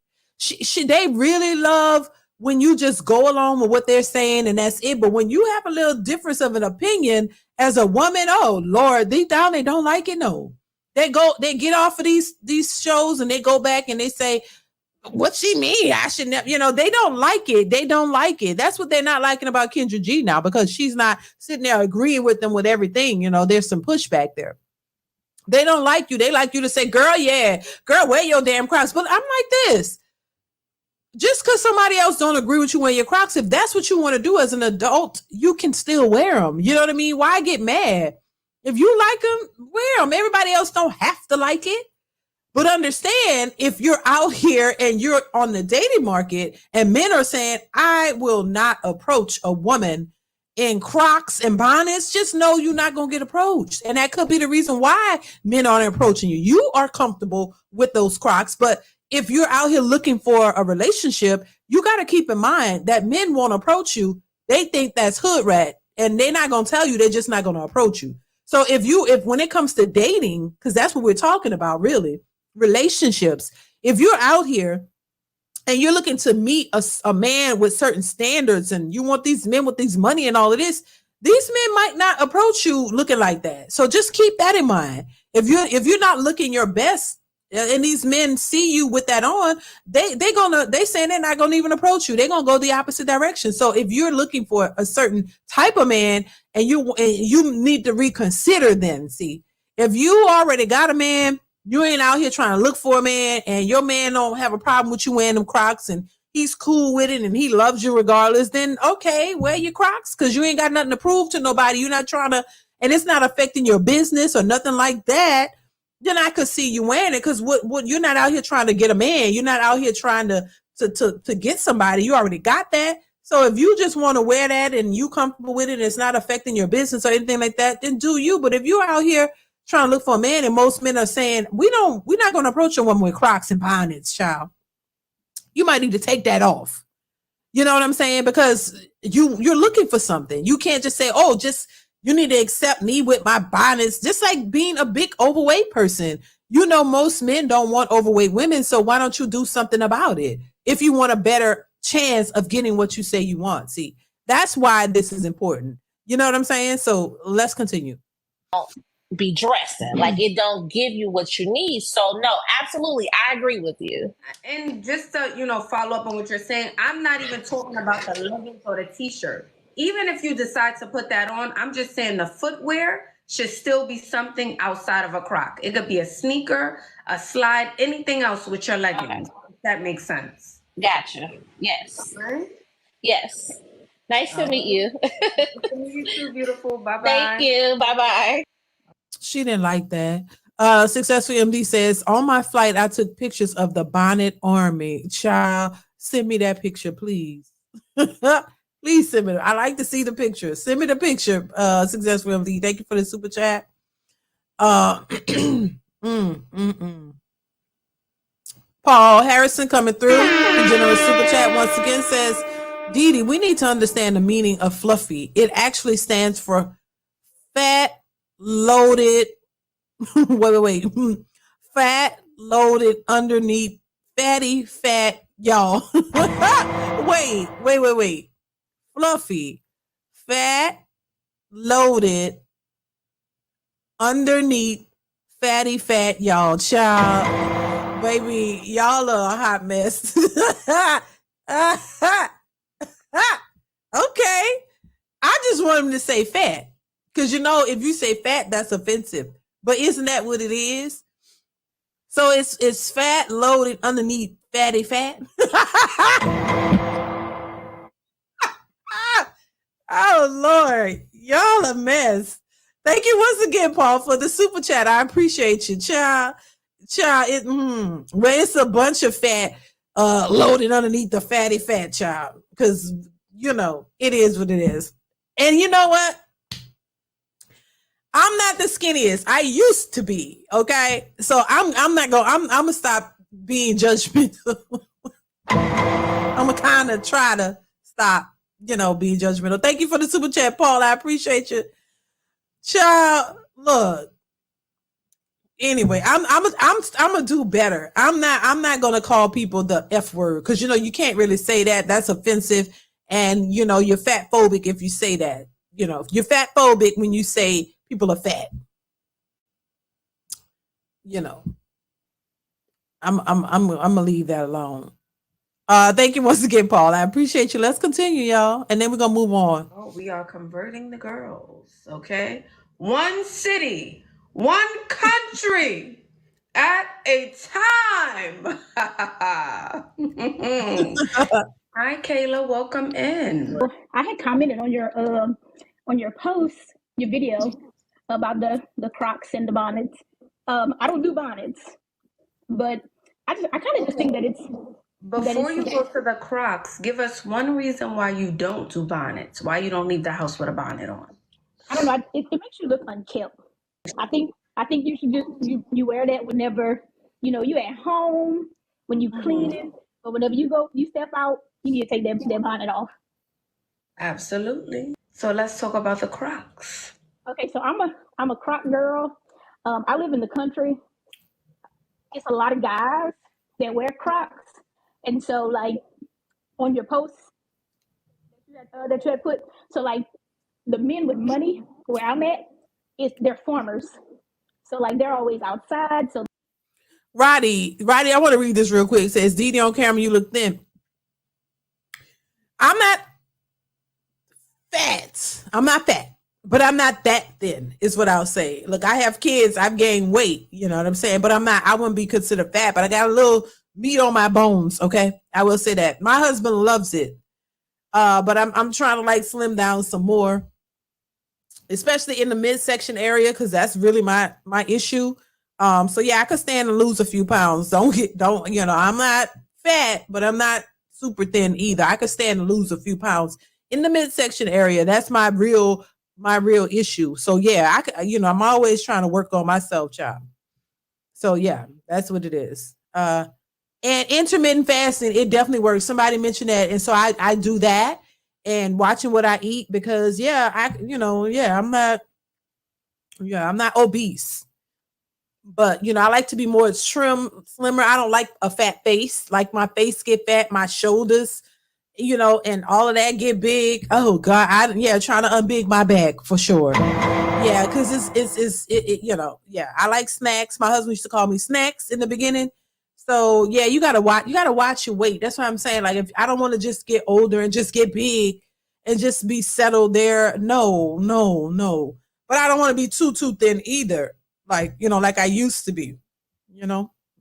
They really love when you just go along with what they're saying and that's it. But when you have a little difference of an opinion as a woman, oh Lord, deep down they don't like it. No. They get off of these shows and they go back and they say, what she mean? I should never, you know, they don't like it. They don't like it. That's what they're not liking about Kendra G now, because she's not sitting there agreeing with them with everything. You know, there's some pushback there. They don't like you. They like you to say, girl, yeah, girl, wear your damn Crocs. But I'm like this. Just because somebody else don't agree with you wearing your Crocs, if that's what you want to do as an adult, you can still wear them. You know what I mean? Why get mad? If you like them, wear them. Everybody else don't have to like it. But understand, if you're out here and you're on the dating market and men are saying, I will not approach a woman in Crocs and bonnets, just know you're not going to get approached. And that could be the reason why men aren't approaching you. You are comfortable with those Crocs. But if you're out here looking for a relationship, you got to keep in mind that men won't approach you. They think that's hood rat, and they're not going to tell you. They're just not going to approach you. So if when it comes to dating, because that's what we're talking about, really, relationships, if you're out here and you're looking to meet a man with certain standards and you want these men with these money and all of this, these men might not approach you looking like that. So just keep that in mind. If you're not looking your best and these men see you with that on, they saying they're not gonna even approach you. They're gonna go the opposite direction. So if you're looking for a certain type of man and you need to reconsider, then see, if you already got a man, you ain't out here trying to look for a man, and your man don't have a problem with you wearing them Crocs and he's cool with it and he loves you regardless, then okay, wear your Crocs, because you ain't got nothing to prove to nobody. You're not trying to, and it's not affecting your business or nothing like that. Then I could see you wearing it, because what you're not out here trying to get a man. You're not out here trying to get somebody. You already got that. So if you just want to wear that and you comfortable with it and it's not affecting your business or anything like that, then do you. But if you're out here trying to look for a man and most men are saying, we're not going to approach a woman with Crocs and bonnets, child, you might need to take that off. You know what I'm saying? Because you're looking for something. You can't just say, oh, just you need to accept me with my bonnets. Just like being a big overweight person. You know, most men don't want overweight women. So why don't you do something about it? If you want a better chance of getting what you say you want. See, that's why this is important. You know what I'm saying? So let's continue. Be dressing like it don't give you what you need. So no, absolutely, I agree with you. And just to follow up on what you're saying, I'm not even talking about the leggings or the t-shirt. Even if you decide to put that on, I'm just saying the footwear should still be something outside of a Croc. It could be a sneaker, a slide, anything else with your leggings. Okay. If that makes sense. Gotcha. Yes. Right? Yes. Nice to meet you. Nice to meet you too, beautiful. Bye-bye. Thank you. Bye-bye. She didn't like that. Successful MD says, on my flight, I took pictures of the bonnet army. Child, send me that picture, please. Please send me. I like to see the picture. Send me the picture, Successful MD. Thank you for the super chat. Paul Harrison coming through. The general super chat once again says, DeeDee, we need to understand the meaning of fluffy. It actually stands for fat, loaded, wait, fat, loaded, underneath, fatty, fat, y'all. wait. Fluffy, fat, loaded, underneath, fatty, fat, y'all. Child, baby, y'all are a hot mess. Okay. I just want him to say fat. Because if you say fat, that's offensive. But isn't that what it is? So it's fat loaded underneath fatty fat. Oh Lord, y'all a mess. Thank you once again, Paul, for the super chat. I appreciate you, child. Well, it's a bunch of fat loaded underneath the fatty fat, child. Because it is what it is. And you know what? I'm not the skinniest. I used to be. Okay, so I'm not going. I'm gonna stop being judgmental. I'm gonna kind of try to stop, being judgmental. Thank you for the super chat, Paul. I appreciate you, child. Look. Anyway, I'm gonna do better. I'm not gonna call people the F word because you can't really say that. That's offensive, and you're fat phobic if you say that. You're fat phobic when you say people are fat. I'm gonna leave that alone. Thank you once again, Paul. I appreciate you. Let's continue, y'all, and then we're gonna move on. Oh, we are converting the girls. Okay, one city, one country at a time. Hi, Kayla. Welcome in. I had commented on your post, your video about the Crocs and the bonnets. I don't do bonnets, but I kind of just think that it's. Before you go to the Crocs, give us one reason why you don't do bonnets. Why you don't leave the house with a bonnet on. I don't know. It makes you look unkept. I think you should just you wear that whenever you at home, when you cleaning, but whenever you step out, you need to take that bonnet off. Absolutely. So let's talk about the Crocs. Okay, so I'm a Croc girl. I live in the country. It's a lot of guys that wear Crocs, and so like on your posts that you had put, so like the men with money where I'm at, they're farmers, so like they're always outside. So Roddy, I want to read this real quick. It says, DeeDee on camera, you look thin. I'm not fat, but I'm not that thin, is what I'll say. Look, I have kids, I've gained weight, you know what I'm saying? But I wouldn't be considered fat, but I got a little meat on my bones, okay? I will say that. My husband loves it. But I'm trying to like slim down some more, especially in the midsection area, because that's really my issue. So yeah, I could stand to lose a few pounds. I'm not fat, but I'm not super thin either. I could stand to lose a few pounds in the midsection area. That's my real issue. So yeah, I'm always trying to work on myself, child. So yeah, that's what it is. And intermittent fasting, it definitely works. Somebody mentioned that, and so I do that, and watching what I eat, because I'm not obese. But I like to be more slimmer. I don't like a fat face. Like my face get fat, my shoulders, and all of that get big. Oh God, trying to unbig my back for sure. Yeah, because I like snacks. My husband used to call me snacks in the beginning. So yeah, you gotta watch your weight. That's what I'm saying. Like, if I don't want to just get older and just get big and just be settled there. No. But I don't want to be too thin either. Like, like I used to be,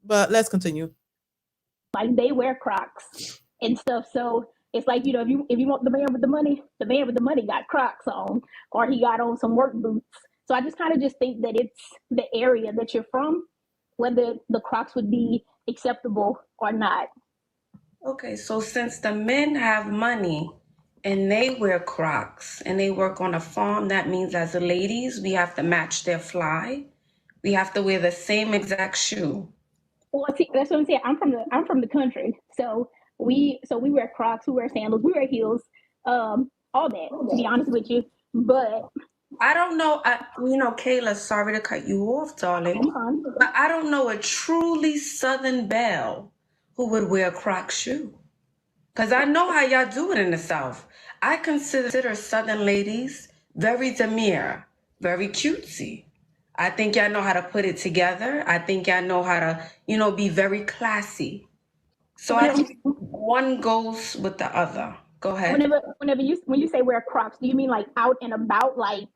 but let's continue. Like they wear Crocs and stuff. So it's like, if you want the man with the money got Crocs on, or he got on some work boots. So I just kind of just think that it's the area that you're from, whether the Crocs would be acceptable or not. Okay, so since the men have money and they wear Crocs and they work on a farm, that means as the ladies, we have to match their fly. We have to wear the same exact shoe. Well, see, that's what I'm saying. I'm from the country, so we wear Crocs, we wear sandals, we wear heels, all that. To be honest with you, but I don't know. Kayla, sorry to cut you off, darling, but I don't know a truly Southern belle who would wear a Croc shoe. Because I know how y'all do it in the South. I consider Southern ladies very demure, very cutesy. I think y'all know how to put it together. I think y'all know how to, be very classy. So I think one goes with the other. Go ahead. When you say wear Crocs, do you mean like out and about, like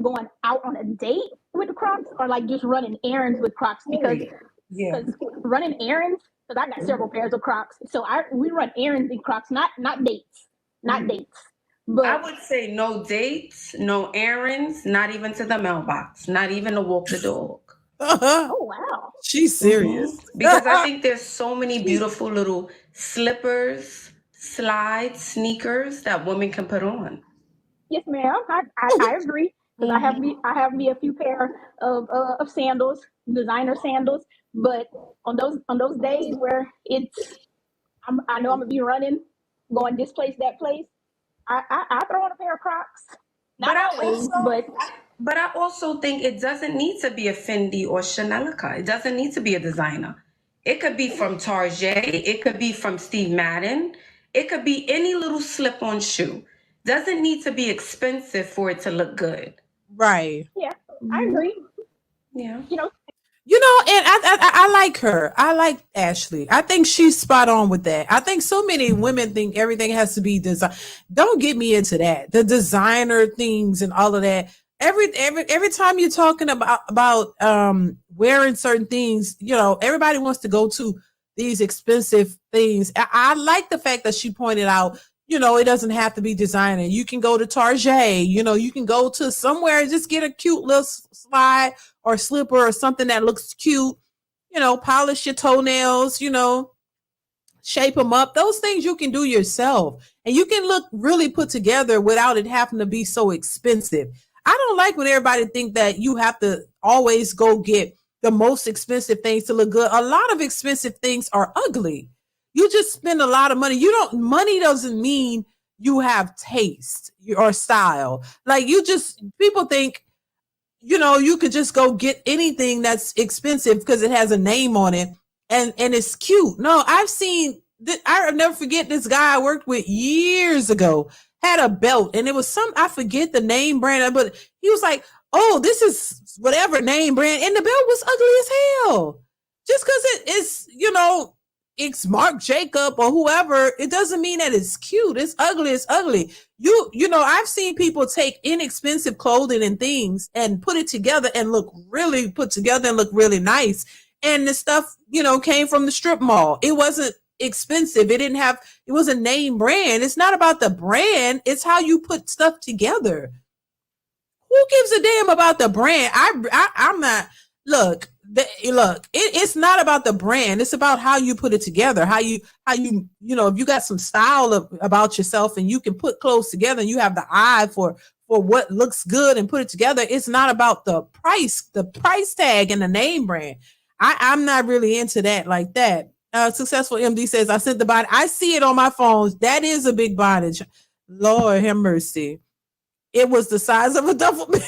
going out on a date with the Crocs or like just running errands with Crocs? Because running errands, because I got several pairs of Crocs, so we run errands in Crocs, not dates, dates. But I would say no dates, no errands, not even to the mailbox, not even to walk the dog. Oh wow, she's serious. Because I think there's so many beautiful little slippers, slides, sneakers that women can put on. Yes, ma'am. I agree. Because I have me a few pair of sandals, designer sandals. But on those days where I know I'm gonna be running, going this place, that place, I throw on a pair of Crocs. Not always, but I also think it doesn't need to be a Fendi or Chanelica. It doesn't need to be a designer. It could be from Target. It could be from Steve Madden. It could be any little slip-on shoe. Doesn't need to be expensive for it to look good. Right. Yeah, I agree. Yeah. And I like her. I like Ashley. I think she's spot on with that. I think so many women think everything has to be design. Don't get me into that. The designer things and all of that. Every time you're talking about wearing certain things, everybody wants to go to these expensive things. I like the fact that she pointed out, it doesn't have to be designer. You can go to Target, you can go to somewhere and just get a cute little slide or slipper or something that looks cute, polish your toenails, shape them up. Those things you can do yourself and you can look really put together without it having to be so expensive. I don't like when everybody think that you have to always go get the most expensive things to look good. A lot of expensive things are ugly. You just spend a lot of money. Money doesn't mean you have taste or style. Like people think, you could just go get anything that's expensive because it has a name on it and it's cute. No, I'll never forget this guy I worked with years ago had a belt and it was I forget the name brand, but he was like, oh, this is whatever name brand. And the belt was ugly as hell. Just because it's Marc Jacob or whoever, it doesn't mean that it's cute. It's ugly. It's ugly. I've seen people take inexpensive clothing and things and put it together and look really put together and look really nice. And the stuff, came from the strip mall. It wasn't expensive. It was a name brand. It's not about the brand. It's how you put stuff together. Who gives a damn about the brand? I'm not, look, it's not about the brand. It's about how you put it together. How you if you got some style about yourself and you can put clothes together and you have the eye for what looks good and put it together. It's not about the price tag and the name brand. I'm not really into that like that. Successful MD says, I sent the bonnet. I see it on my phone. That is a big bonnet. Lord have mercy. It was the size of a duffel bag.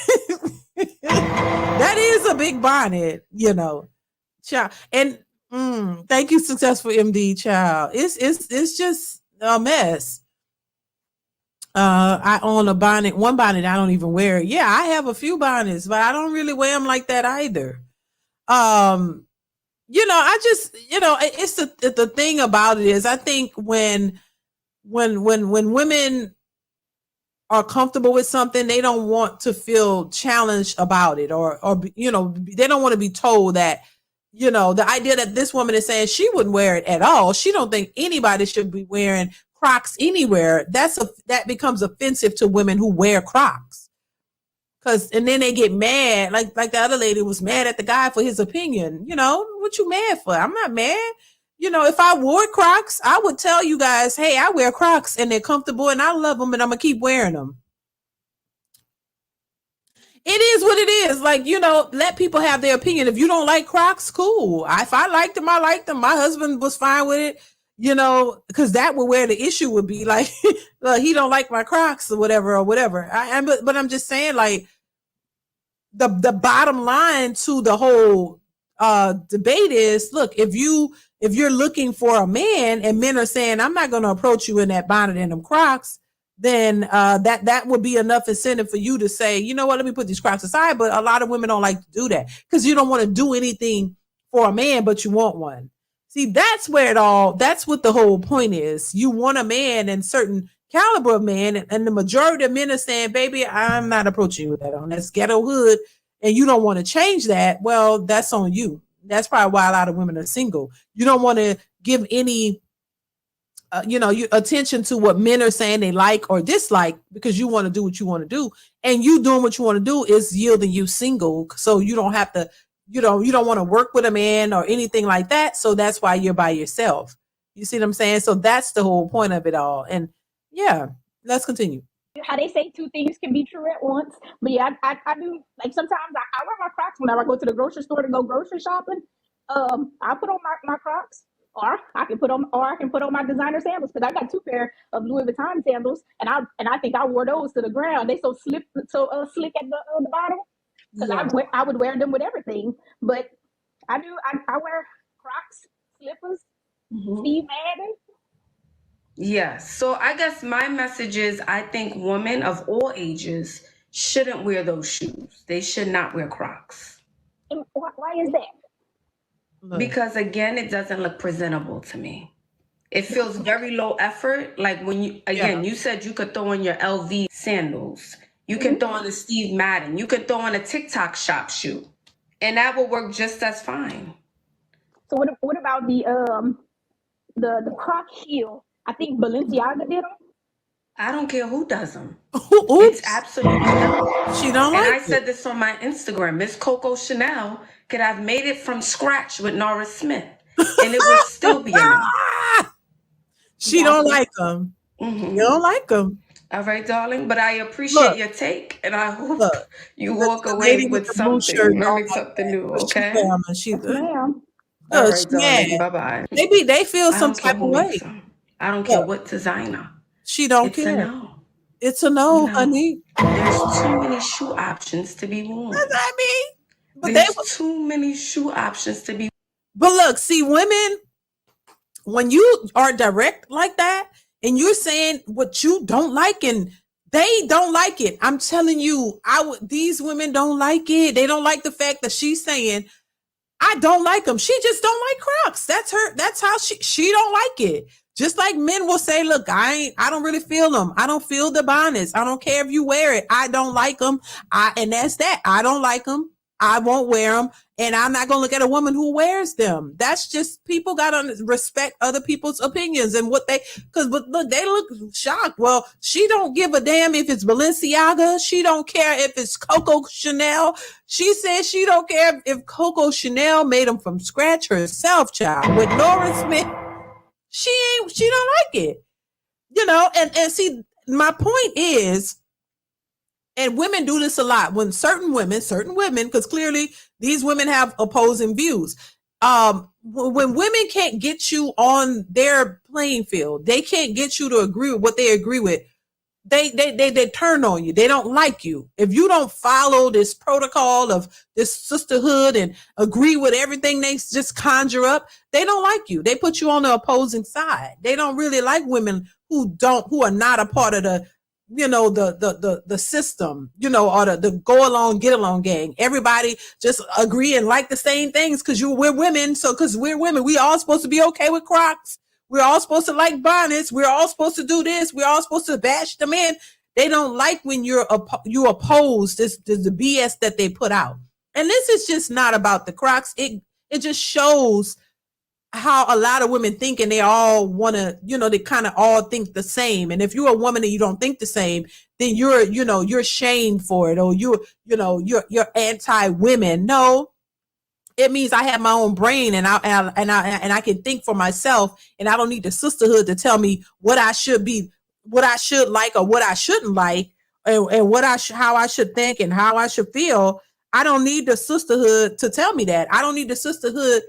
That is a big bonnet, child. And thank you, Successful MD, child. It's just a mess. I own a bonnet. One bonnet I don't even wear. Yeah, I have a few bonnets, but I don't really wear them like that either. I just, it's the thing about it is I think when women are comfortable with something, they don't want to feel challenged about it or they don't want to be told that, the idea that this woman is saying she wouldn't wear it at all. She don't think anybody should be wearing Crocs anywhere. That becomes offensive to women who wear Crocs. And then they get mad, like the other lady was mad at the guy for his opinion. What you mad for? I'm not mad. If I wore Crocs, I would tell you guys, hey, I wear Crocs and they're comfortable and I love them and I'm going to keep wearing them. It is what it is. Like, let people have their opinion. If you don't like Crocs, cool. If I liked them, I liked them. My husband was fine with it, because that would where the issue would be. Like, he don't like my Crocs or whatever. But I'm just saying, like, the bottom line to the whole debate is, look, if you're looking for a man and men are saying, I'm not going to approach you in that bonnet and them Crocs, then that would be enough incentive for you to say, you know what, let me put these Crocs aside. But a lot of women don't like to do that because you don't want to do anything for a man, but you want one. See, that's what the whole point is. You want a man in certain caliber of man, and the majority of men are saying, baby, I'm not approaching you with that on. That's ghetto hood, and you don't want to change that. Well, that's on you. That's probably why a lot of women are single. You don't want to give any attention to what men are saying they like or dislike, because you want to do what you want to do, and you doing what you want to do is yielding you single. So you don't have to, you don't want to work with a man or anything like that. So that's why you're by yourself. You see what I'm saying? So that's the whole point of it all. And yeah, let's continue. How they say two things can be true at once. But yeah, I do, like, sometimes I wear my Crocs whenever I go to the grocery store to go grocery shopping. I put on my Crocs, or I can put on my designer sandals, because I got 2 pair of Louis Vuitton sandals, and I think I wore those to the ground. They so slick at the bottom, because I would wear them with everything. But I wear Crocs, slippers, Steve Madden. Yes. So I guess my message is, I think women of all ages shouldn't wear those shoes. They should not wear Crocs. And why is that? Because again, it doesn't look presentable to me. It feels very low effort. Like when you said you could throw on your LV sandals. You can throw on the Steve Madden. You could throw on a TikTok shop shoe. And that will work just as fine. So what about the Croc heel? I think Balenciaga did them. I don't care who does them. Oops. It's absolutely not. She don't like it. And I said this on my Instagram. Miss Coco Chanel could have made it from scratch with Norris Smith, and it would still be enough. She don't like them. You don't like them. All right, darling. But I appreciate your take, and I hope you walk away with something, learning something new. Okay. Ma'am. All right, darling. Bye-bye. Maybe they feel some type of way. I don't care what designer. She don't care. It's a no. It's a no, honey. There's too many shoe options to be worn. That's what I mean. But there's too many shoe options to be. But look, see, women, when you are direct like that, and you're saying what you don't like, and they don't like it, I'm telling you, these women don't like it. They don't like the fact that she's saying, I don't like them. She just don't like Crocs. That's her. That's how she don't like it. Just like men will say, look, I don't really feel them. I don't feel the bonnets. I don't care if you wear it. I don't like them. And that's that. I don't like them. I won't wear them. And I'm not going to look at a woman who wears them. That's just, people got to respect other people's opinions and what but look, they look shocked. Well, she don't give a damn if it's Balenciaga. She don't care if it's Coco Chanel. She says she don't care if Coco Chanel made them from scratch herself, child. With Norris Smith, she don't like it. And see, my point is, and women do this a lot, when certain women, because clearly these women have opposing views. When women can't get you on their playing field, they can't get you to agree with what they agree with, they turn on you. They don't like you. If you don't follow this protocol of this sisterhood and agree with everything they just conjure up, they don't like you. They put you on the opposing side. They don't really like women who are not a part of the the system, or the go along, get along gang. Everybody just agree and like the same things because we're women. So because we're women, we all supposed to be okay with Crocs. We're all supposed to like bonnets. We're all supposed to do this. We're all supposed to bash the men. They don't like when you oppose the BS that they put out. And this is just not about the Crocs. It just shows how a lot of women think, and they all want to, they kind of all think the same. And if you're a woman and you don't think the same, then you're shamed for it, or you're anti-women. No, it means I have my own brain, and I can think for myself, and I don't need the sisterhood to tell me what I should be, what I should like, or what I shouldn't like, and how I should think and how I should feel. I don't need the sisterhood to tell me that. I don't need the sisterhood.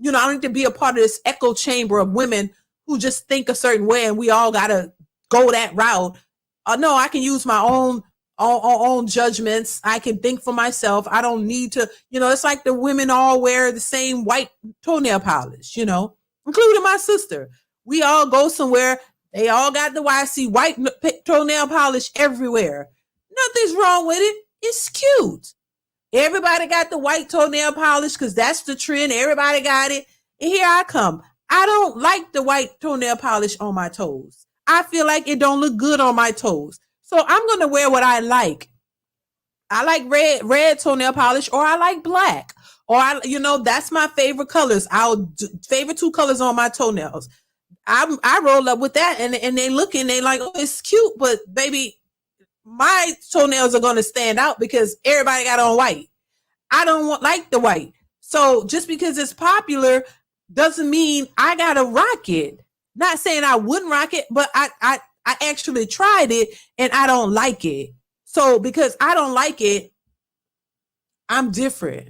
I don't need to be a part of this echo chamber of women who just think a certain way and we all got to go that route. No, I can use my own judgments. I can think for myself. I don't need to, it's like the women all wear the same white toenail polish, including my sister. We all go somewhere. They all got the YC white toenail polish everywhere. Nothing's wrong with it. It's cute. Everybody got the white toenail polish because that's the trend. Everybody got it. And here I come. I don't like the white toenail polish on my toes. I feel like it don't look good on my toes. So I'm going to wear what I like. I like red toenail polish, or I like black, or that's my favorite colors. Favorite 2 colors on my toenails. I roll up with that, and they looking, they like, oh, it's cute, but baby, my toenails are going to stand out because everybody got on white. I don't like the white. So just because it's popular doesn't mean I got to rock it. Not saying I wouldn't rock it, but I actually tried it and I don't like it. So because I don't like it, I'm different.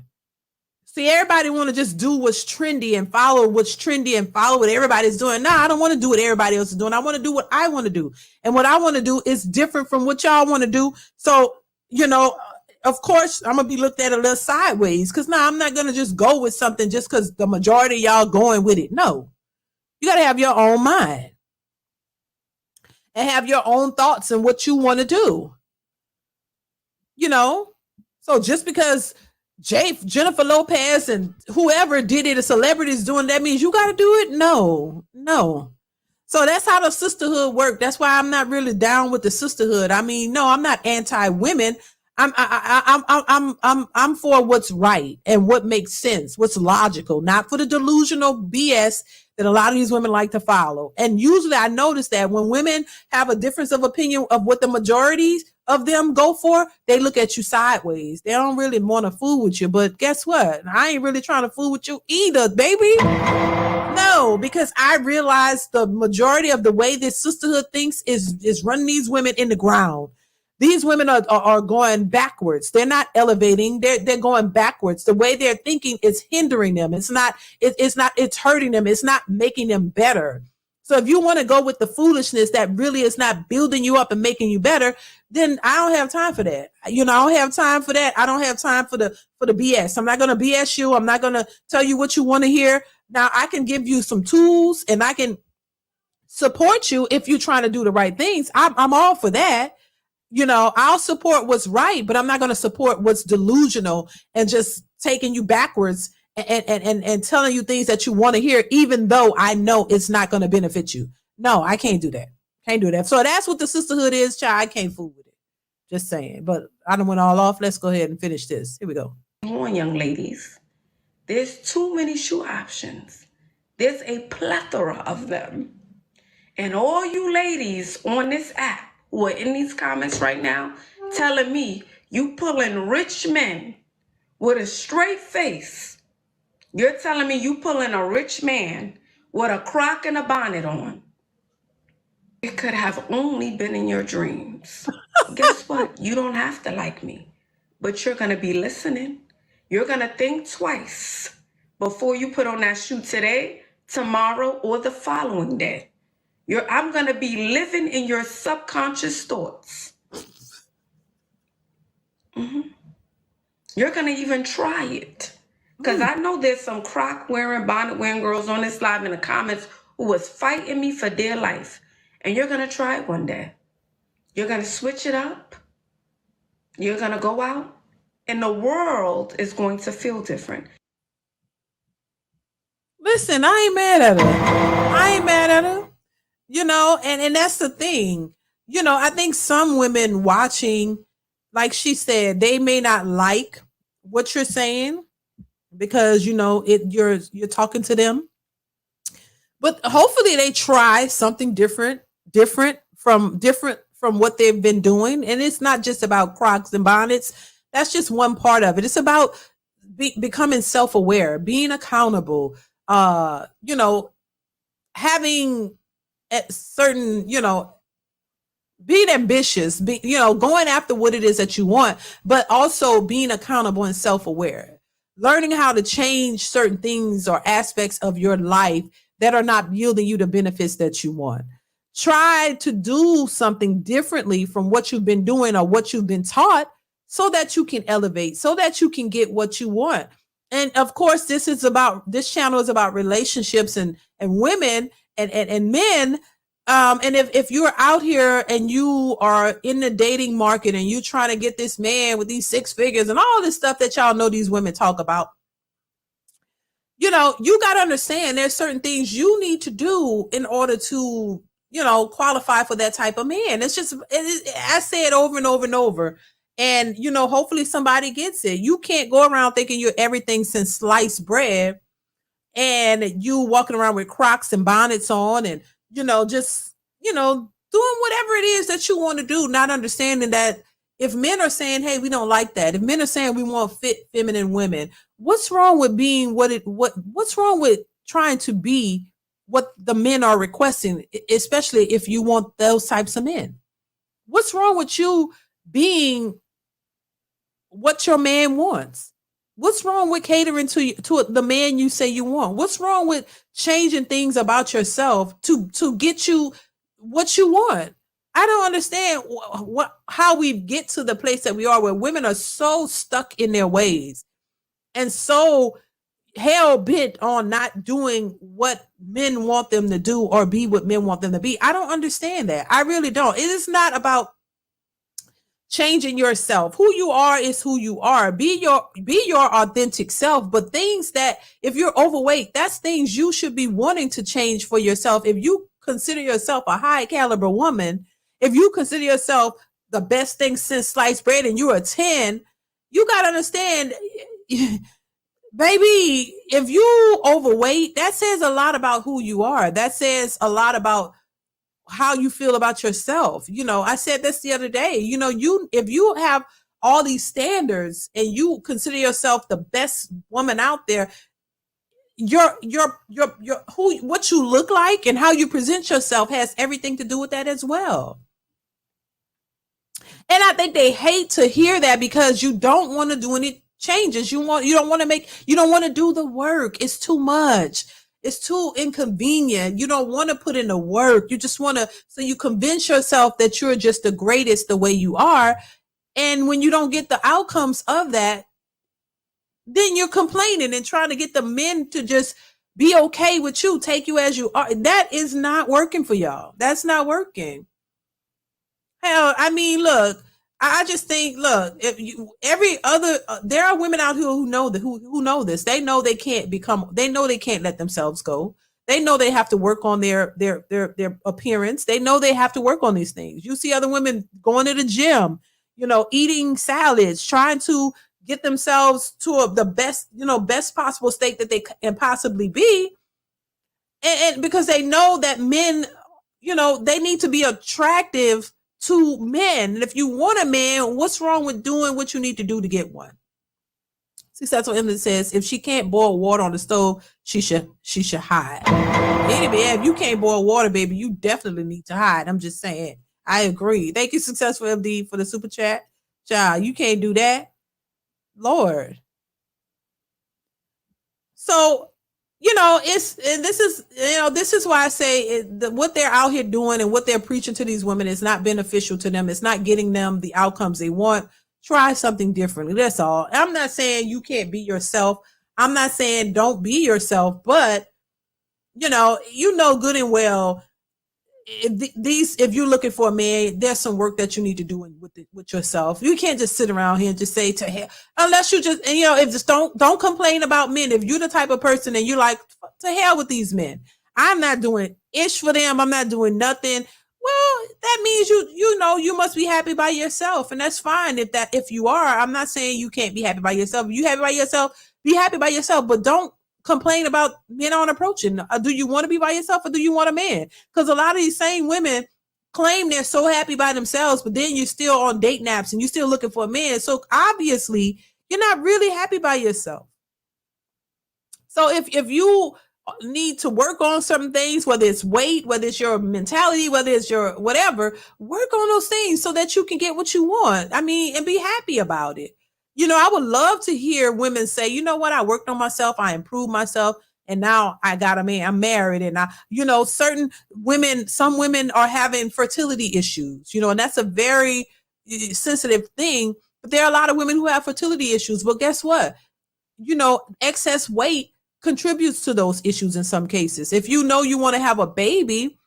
See, everybody want to just do what's trendy and follow what's trendy and follow what everybody's doing. No, I don't want to do what everybody else is doing. I want to do what I want to do. And what I want to do is different from what y'all want to do. So, of course, I'm going to be looked at a little sideways because I'm not going to just go with something just because the majority of y'all going with it. No, you got to have your own mind and have your own thoughts and what you want to do. So just because Jennifer Lopez and whoever did it, a celebrity is doing, that means you got to do it? No. So that's how the sisterhood works. That's why I'm not really down with the sisterhood. I mean, no, I'm not anti-women. I'm for what's right and what makes sense, what's logical, not for the delusional BS that a lot of these women like to follow. And usually I notice that when women have a difference of opinion of what the majorities of them go for, they look at you sideways. They don't really want to fool with you. But guess what? I ain't really trying to fool with you either, baby. No, because I realize the majority of the way this sisterhood thinks is running these women in the ground. These women are going backwards. They're not elevating. They're going backwards. The way they're thinking is hindering them. It's hurting them. It's not making them better. So if you want to go with the foolishness that really is not building you up and making you better, then I don't have time for that. I don't have time for that. I don't have time for the BS. I'm not going to BS you. I'm not going to tell you what you want to hear. Now I can give you some tools and I can support you if you're trying to do the right things. I'm all for that. I'll support what's right, but I'm not going to support what's delusional and just taking you backwards and telling you things that you want to hear, even though I know it's not going to benefit you. No, I can't do that. Can't do that. So that's what the sisterhood is, child. I can't fool with it. Just saying. But I done went all off. Let's go ahead and finish this. Here we go. Come on, young ladies. There's too many shoe options. There's a plethora of them. And all you ladies on this app who are in these comments right now telling me you pulling rich men with a straight face. You're telling me you pulling a rich man with a crock and a bonnet on. It could have only been in your dreams. Guess what? You don't have to like me, but you're going to be listening. You're going to think twice before you put on that shoe today, tomorrow, or the following day. I'm going to be living in your subconscious thoughts. You're going to even try it. Because I know there's some crock wearing, bonnet wearing girls on this live in the comments who was fighting me for dear life. And you're going to try it one day. You're going to switch it up. You're going to go out. And the world is going to feel different. Listen, I ain't mad at her. And that's the thing. I think some women watching, like she said, they may not like what you're saying because, you're talking to them. But hopefully they try something different from what they've been doing. And it's not just about Crocs and bonnets. That's just one part of it. It's about becoming self-aware, being accountable, having certain, being ambitious, going after what it is that you want, but also being accountable and self-aware, learning how to change certain things or aspects of your life that are not yielding you the benefits that you want. Try to do something differently from what you've been doing or what you've been taught so that you can elevate, so that you can get what you want. And of course, this channel is about relationships and women and men. And if you're out here and you are in the dating market and you're trying to get this man with these 6 figures and all this stuff that y'all know these women talk about, you got to understand there's certain things you need to do in order to, qualify for that type of man. It's just, I say it over and over and over. And, hopefully somebody gets it. You can't go around thinking you're everything since sliced bread and you walking around with Crocs and bonnets on and, just, doing whatever it is that you want to do, not understanding that if men are saying, hey, we don't like that. If men are saying we want fit, feminine women, what's wrong with being what's wrong with trying to be what the men are requesting, especially if you want those types of men? What's wrong with you being what your man wants? What's wrong with catering to the man you say you want? What's wrong with changing things about yourself to get you what you want? I don't understand how we get to the place that we are, where women are so stuck in their ways and so hell bent on not doing what men want them to do or be what men want them to be. I don't understand that. I really don't. It is not about changing yourself. Who you are is who you are. Be your authentic self. But things that, if you're overweight, that's things you should be wanting to change for yourself. If you consider yourself a high caliber woman, if you consider yourself the best thing since sliced bread and you're a 10, you got to understand, baby, if you overweight, that says a lot about who you are. That says a lot about how you feel about yourself. I said this the other day, if you have all these standards and you consider yourself the best woman out there, what you look like and how you present yourself has everything to do with that as well. And I think they hate to hear that because you don't want to do any changes. You don't want to do the work. It's too much. It's too inconvenient. You don't want to put in the work. You just want to, so you convince yourself that you're just the greatest the way you are. And when you don't get the outcomes of that, then you're complaining and trying to get the men to just be okay with you, take you as you are. That is not working for y'all. That's not working. Hell, I mean, look, I just think, look, there are women out here who know this. They know they can't let themselves go. They know they have to work on their appearance. They know they have to work on these things. You see other women going to the gym, eating salads, trying to get themselves to the best possible state that they can possibly be. And because they know that men, they need to be attractive to men. And if you want a man, what's wrong with doing what you need to do to get one? Successful Emily says, if she can't boil water on the stove, she should hide. Anyway, if you can't boil water, baby, you definitely need to hide. I'm just saying. I agree. Thank you, Successful MD, for the super chat. Child, you can't do that. Lord. So, this is why I say what they're out here doing and what they're preaching to these women is not beneficial to them. It's not getting them the outcomes they want. Try something differently. That's all. I'm not saying you can't be yourself. I'm not saying don't be yourself, but good and well, if you're looking for a man, there's some work that you need to do with yourself. You can't just sit around here and just say to hell, unless you just, if just don't complain about men. If you're the type of person and you're like, to hell with these men, I'm not doing ish for them, I'm not doing nothing. Well, that means you must be happy by yourself, and that's fine. If you are, I'm not saying you can't be happy by yourself. If you happy by yourself, be happy by yourself, but don't complain about men on approaching. Do you want to be by yourself or do you want a man? Because a lot of these same women claim they're so happy by themselves, but then you're still on date naps and you're still looking for a man. So obviously you're not really happy by yourself. So if you need to work on certain things, whether it's weight, whether it's your mentality, whether it's your whatever, work on those things so that you can get what you want. And be happy about it. I would love to hear women say, you know what, I worked on myself, I improved myself, and now I got a man, I'm married. And some women are having fertility issues, and that's a very sensitive thing. But there are a lot of women who have fertility issues. But guess what? Excess weight contributes to those issues in some cases. If you want to have a baby,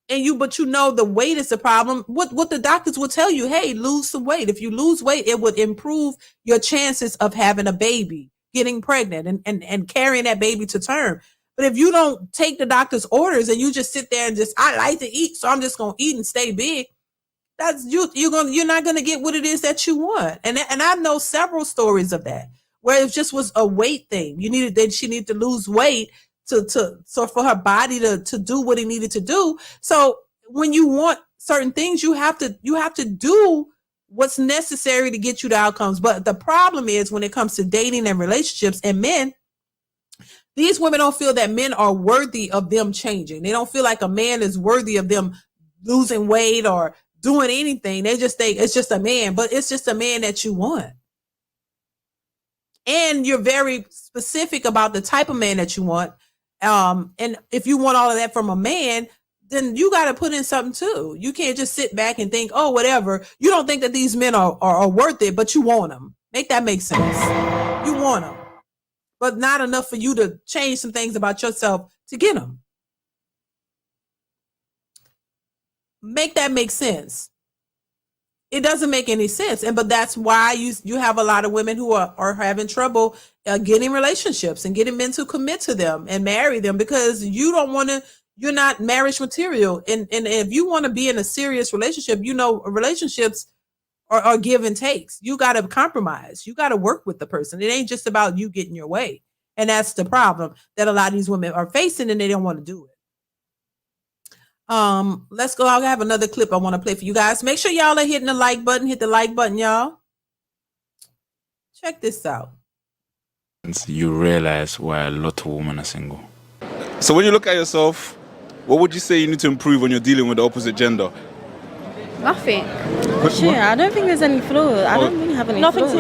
but the weight is the problem, what the doctors will tell you, hey, lose some weight. If you lose weight, it would improve your chances of having a baby, getting pregnant and carrying that baby to term. But if you don't take the doctor's orders and you just sit there and just, I like to eat, so I'm just gonna eat and stay big, that's you're not gonna get what it is that you want. And I know several stories of that where it just was a weight thing. She needed to lose weight so for her body to do what it needed to do. So when you want certain things, you have to do what's necessary to get you the outcomes. But the problem is when it comes to dating and relationships and men, these women don't feel that men are worthy of them changing. They don't feel like a man is worthy of them losing weight or doing anything. They just think it's just a man, but it's just a man that you want. And you're very specific about the type of man that you want. And if you want all of that from a man, then you got to put in something too. You can't just sit back and think, oh, whatever. You don't think that these men are worth it, but you want them. Make that make sense. You want them, but not enough for you to change some things about yourself to get them. Make that make sense. It doesn't make any sense. But that's why you have a lot of women who are having trouble getting relationships and getting men to commit to them and marry them, because you're not marriage material. And if you want to be in a serious relationship, relationships are give and takes. You got to compromise. You got to work with the person. It ain't just about you getting your way. And that's the problem that a lot of these women are facing, and they don't want to do it. Let's go. I'll have another clip I want to play for you guys. Make sure y'all are hitting the like button. Hit the like button, y'all. Check this out. You realize why a lot of women are single. So when you look at yourself, what would you say you need to improve when you're dealing with the opposite gender? Nothing. I don't think there's any flaws. I don't really have any flaws.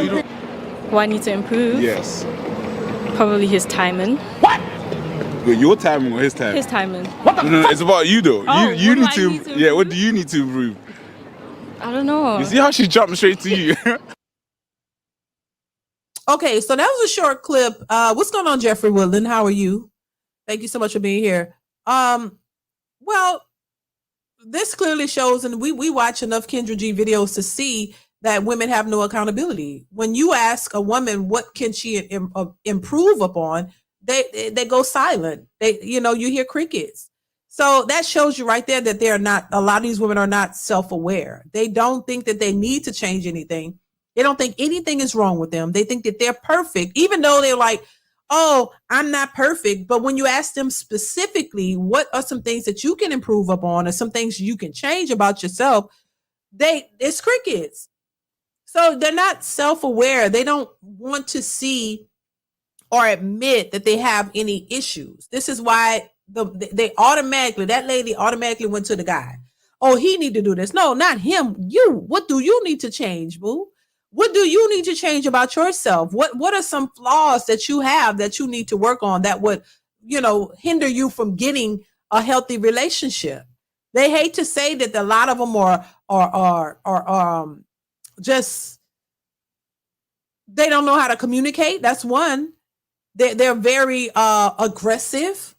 What I need to improve? Yes. Probably his timing. What? Your timing or his timing? His timing. No, it's about you though. Oh, you need to improve? Yeah, what do you need to improve? I don't know. You see how she jumped straight to you? Okay, so that was a short clip. What's going on, Jeffrey Woodland? How are you? Thank you so much for being here. Well, this clearly shows, and we watch enough Kendra G videos to see that women have no accountability. When you ask a woman what can she improve upon, they go silent. You hear crickets. So that shows you right there that a lot of these women are not self-aware. They don't think that they need to change anything. They don't think anything is wrong with them. They think that they're perfect, even though they're like, oh, I'm not perfect. But when you ask them specifically, what are some things that you can improve upon or some things you can change about yourself, it's crickets. So they're not self-aware. They don't want to see or admit that they have any issues. This is why that lady automatically went to the guy. Oh, he need to do this. No, not him. You. What do you need to change, boo? What do you need to change about yourself? What are some flaws that you have that you need to work on that would, hinder you from getting a healthy relationship? They hate to say that a lot of them are just, they don't know how to communicate. That's one. They're very aggressive,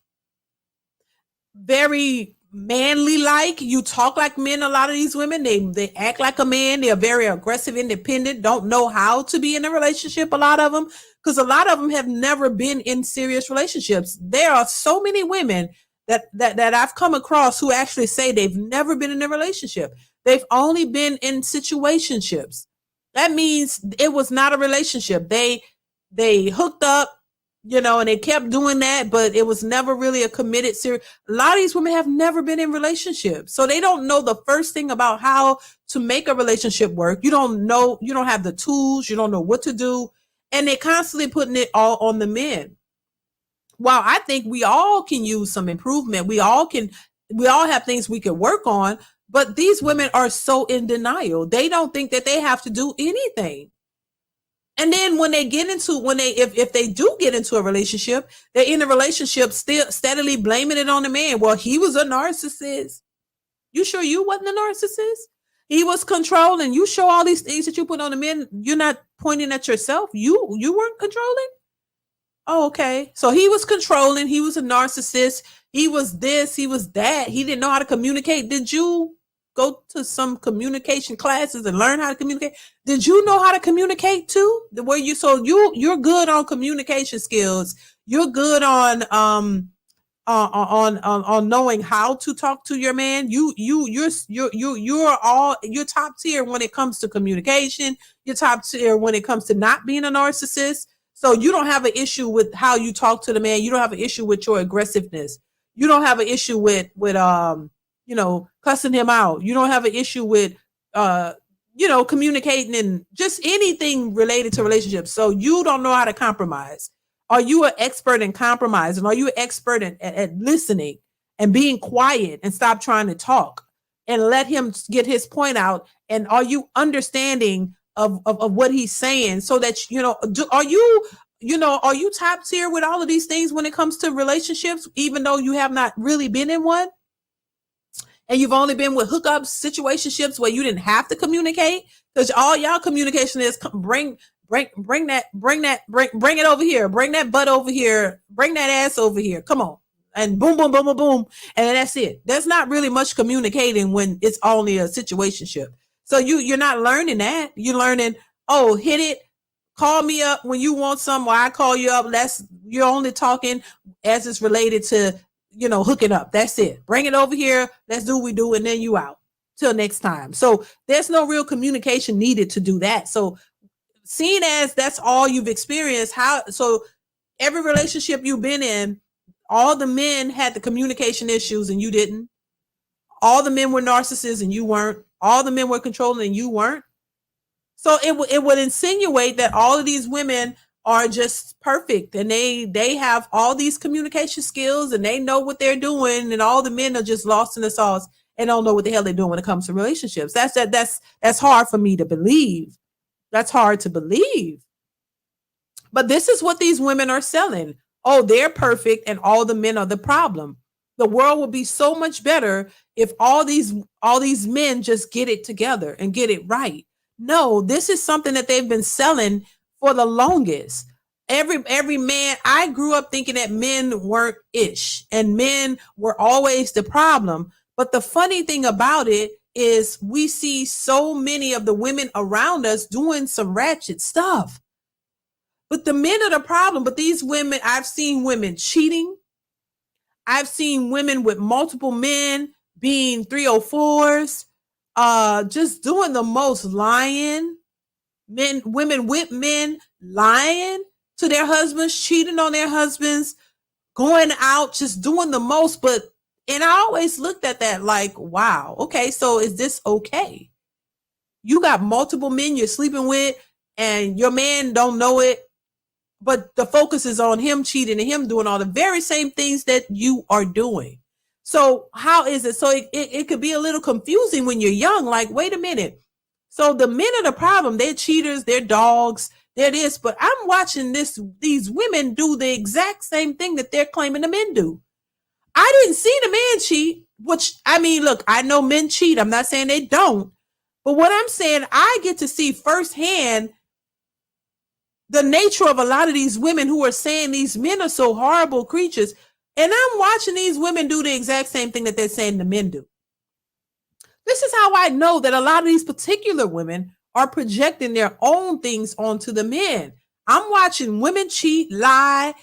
very manly like. You talk like men. A lot of these women, they act like a man. They're very aggressive, independent, don't know how to be in a relationship. A lot of them, because a lot of them have never been in serious relationships. There are so many women that I've come across who actually say they've never been in a relationship. They've only been in situationships. That means it was not a relationship. They hooked up, and they kept doing that, but it was never really a committed serious. A lot of these women have never been in relationships. So they don't know the first thing about how to make a relationship work. You don't have the tools. You don't know what to do. And they're constantly putting it all on the men. While I think we all can use some improvement. We all have things we can work on, but these women are so in denial. They don't think that they have to do anything. And then when if they do get into a relationship, they're in a relationship still steadily blaming it on the man. Well, he was a narcissist. You sure you wasn't a narcissist? He was controlling. You show all these things that you put on the men. You're not pointing at yourself. You weren't controlling. Oh, okay. So he was controlling. He was a narcissist. He was this. He was that. He didn't know how to communicate. Did you go to some communication classes and learn how to communicate? Did you know how to communicate too? You're good on communication skills. You're good on on knowing how to talk to your man. You're top tier when it comes to communication. You're top tier when it comes to not being a narcissist. So you don't have an issue with how you talk to the man. You don't have an issue with your aggressiveness. You don't have an issue with cussing him out. You don't have an issue with communicating and just anything related to relationships. So you don't know how to compromise. Are you an expert in compromising? Are you an expert at listening and being quiet and stop trying to talk and let him get his point out? And are you understanding of what he's saying so that, are you top tier with all of these things when it comes to relationships, even though you have not really been in one? And you've only been with hookups, situationships where you didn't have to communicate, because all y'all communication is bring it over here, bring that butt over here, bring that ass over here, come on, and boom, boom, boom, boom, boom, and that's it. There's not really much communicating when it's only a situationship. So you're not learning that. You're learning, oh, hit it, call me up when you want something, or I call you up. You're only talking as it's related to hooking up. That's it. Bring it over here. Let's do what we do, and then you out till next time. So there's no real communication needed to do that. So seeing as that's all you've experienced, so every relationship you've been in, all the men had the communication issues and you didn't. All the men were narcissists and you weren't. All the men were controlling and you weren't. So it would insinuate that all of these women are just perfect and they have all these communication skills and they know what they're doing, and all the men are just lost in the sauce and don't know what the hell they're doing when it comes to relationships. That's hard for me to believe. That's hard to believe. But this is what these women are selling. Oh, they're perfect and all the men are the problem. The world would be so much better if all these men just get it together and get it right. No, this is something that they've been selling for the longest. Every man, I grew up thinking that men weren't ish and men were always the problem. But the funny thing about it is we see so many of the women around us doing some ratchet stuff. But the men are the problem. But these women, I've seen women cheating. I've seen women with multiple men being 304s, just doing the most, lying. Women with men lying to their husbands, cheating on their husbands, going out, just doing the most. And I always looked at that like, wow, okay, so is this okay? You got multiple men you're sleeping with and your man don't know it, but the focus is on him cheating and him doing all the very same things that you are doing. So how is it? So it could be a little confusing when you're young, like, wait a minute. So the men are the problem. They're cheaters, they're dogs, they're this, but I'm watching these women do the exact same thing that they're claiming the men do. I didn't see the man cheat, which, I mean, look, I know men cheat. I'm not saying they don't. But what I'm saying, I get to see firsthand the nature of a lot of these women who are saying these men are so horrible creatures. And I'm watching these women do the exact same thing that they're saying the men do. This is how I know that a lot of these particular women are projecting their own things onto the men. I'm watching women cheat, lie,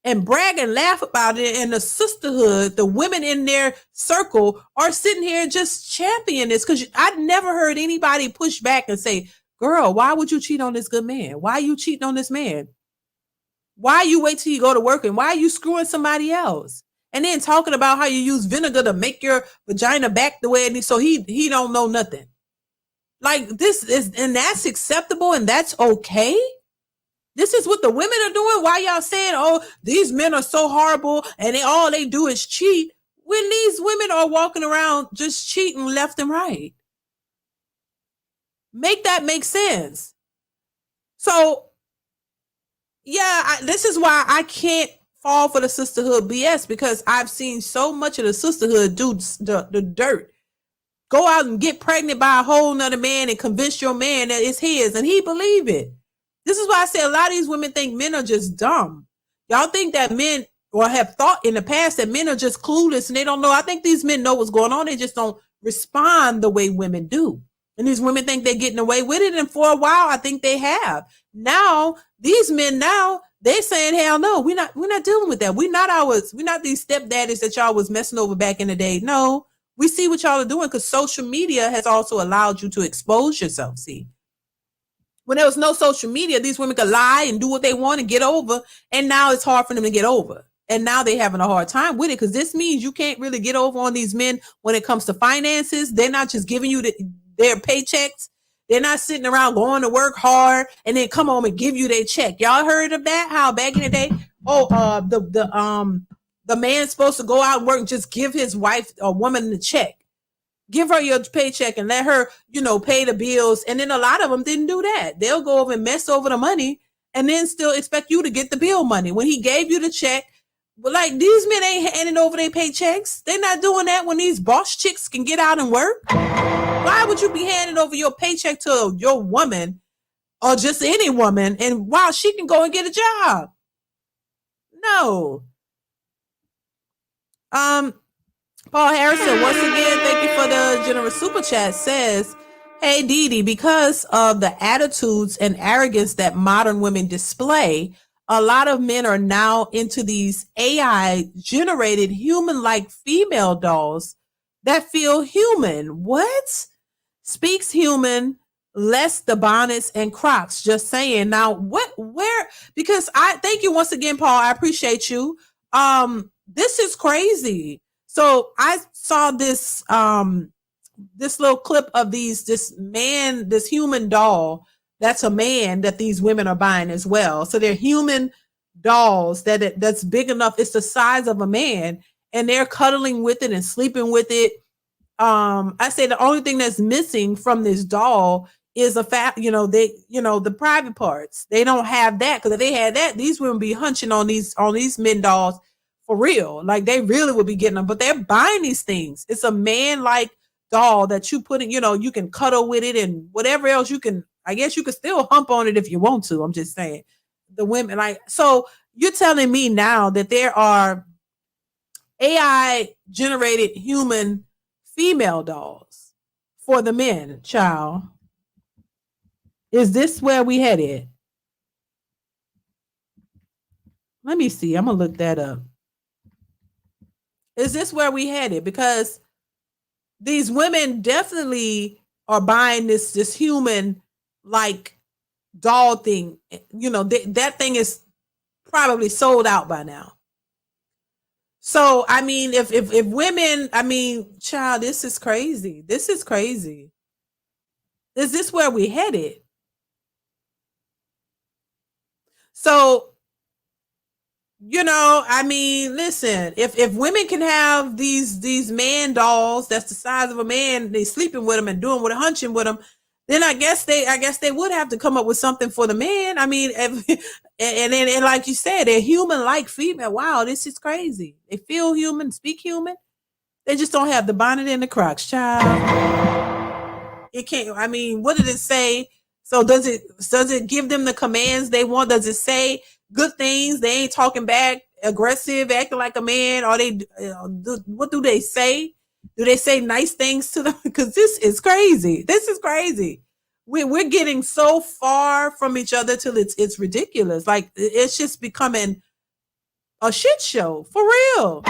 and brag and laugh about it. And the sisterhood, the women in their circle are sitting here just championing this, because I've never heard anybody push back and say, girl, why would you cheat on this good man? Why are you cheating on this man? Why you wait till you go to work, and why are you screwing somebody else? And then talking about how you use vinegar to make your vagina back the way it is, so he don't know nothing. Like, this is, and that's acceptable and that's okay? This is what the women are doing? Why y'all saying, oh, these men are so horrible and all they do is cheat, when these women are walking around just cheating left and right? Make that make sense. So, yeah, this is why I can't fall for the sisterhood BS, because I've seen so much of the sisterhood do the dirt. Go out and get pregnant by a whole nother man and convince your man that it's his, and he believe it. This is why I say a lot of these women think men are just dumb. Y'all think that men, or have thought in the past that men are just clueless and they don't know. I think these men know what's going on. They just don't respond the way women do. And these women think they're getting away with it. And for a while, I think they have. Now, these men now, they're saying, hell no, we're not dealing with that. We're not these stepdaddies that y'all was messing over back in the day. No, we see what y'all are doing because social media has also allowed you to expose yourself. See, when there was no social media, these women could lie and do what they want and get over. And now it's hard for them to get over. And now they're having a hard time with it because this means you can't really get over on these men when it comes to finances. They're not just giving you their paychecks. They're not sitting around going to work hard and then come home and give you their check. Y'all heard of that? How back in the day, the man's supposed to go out and work and just give his wife or woman the check. Give her your paycheck and let her, pay the bills. And then a lot of them didn't do that. They'll go over and mess over the money and then still expect you to get the bill money. When he gave you the check, but like these men ain't handing over their paychecks. They're not doing that when these boss chicks can get out and work. Why would you be handing over your paycheck to your woman or just any woman and while she can go and get a job? No. Paul Harrison, once again, thank you for the generous super chat, says, hey, DeeDee, because of the attitudes and arrogance that modern women display, a lot of men are now into these AI-generated human-like female dolls that feel human. What? Speaks human, less the Bonnets and Crocs. Just saying. Now, where? Because I thank you once again, Paul. I appreciate you. This is crazy. So I saw this little clip of this human doll. That's a man that these women are buying as well. So they're human dolls that's big enough. It's the size of a man, and they're cuddling with it and sleeping with it. I say the only thing that's missing from this doll is the private parts. They don't have that, because if they had that, these women be hunching on these men dolls for real. Like they really would be getting them, but they're buying these things. It's a man-like doll that you put in, you can cuddle with it and whatever else you can. I guess you could still hump on it if you want to. I'm just saying. The women, so you're telling me now that there are AI generated human female dolls for the men, child. Is this where we headed? Let me see. I'm going to look that up. Is this where we headed? Because these women definitely are buying this human like doll thing. That thing is probably sold out by now. So, I mean, if women, child, this is crazy. This is crazy. Is this where we headed? So, listen, if women can have these man dolls that's the size of a man, they sleeping with them and doing what hunching with them, then I guess they would have to come up with something for the man. I mean, and like you said, they're human-like female. Wow, this is crazy. They feel human, speak human. They just don't have the bonnet and the Crocs, child. It can't. I mean, what did it say? So does it give them the commands they want? Does it say good things? They ain't talking back, aggressive, acting like a man. Or what do they say? Do they say nice things to them? Because this is crazy. This is crazy. We're getting so far from each other till it's ridiculous. Like it's just becoming a shit show for real.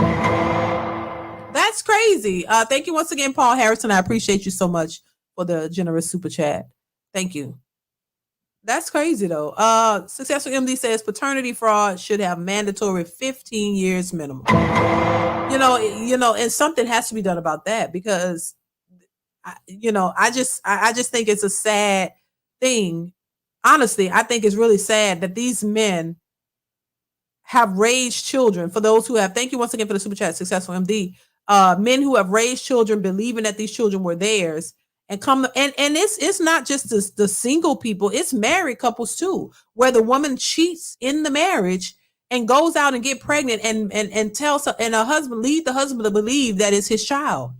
That's crazy. Thank you once again, Paul Harrison. I appreciate you so much for the generous super chat. Thank you. That's crazy though. Successful MD says paternity fraud should have mandatory 15 years minimum. And something has to be done about that because, I just think it's a sad thing. Honestly, I think it's really sad that these men have raised children. For those who have, thank you once again for the super chat, Successful MD. Men who have raised children, believing that these children were theirs, and it's not just the single people, it's married couples too, where the woman cheats in the marriage and goes out and get pregnant and tells her, and her husband lead the husband to believe that it's his child.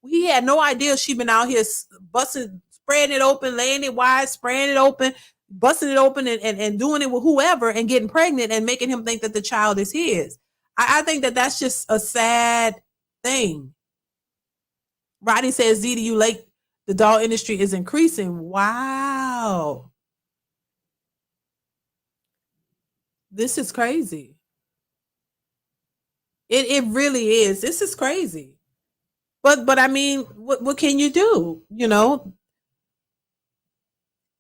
He had no idea she'd been out here busting, spreading it open, laying it wide, spraying it open, busting it open and doing it with whoever and getting pregnant and making him think that the child is his. I think that's just a sad thing. Roddy says, DeeDee, you late. The doll industry is increasing. Wow. This is crazy. It really is. This is crazy. But I mean, what can you do? You know?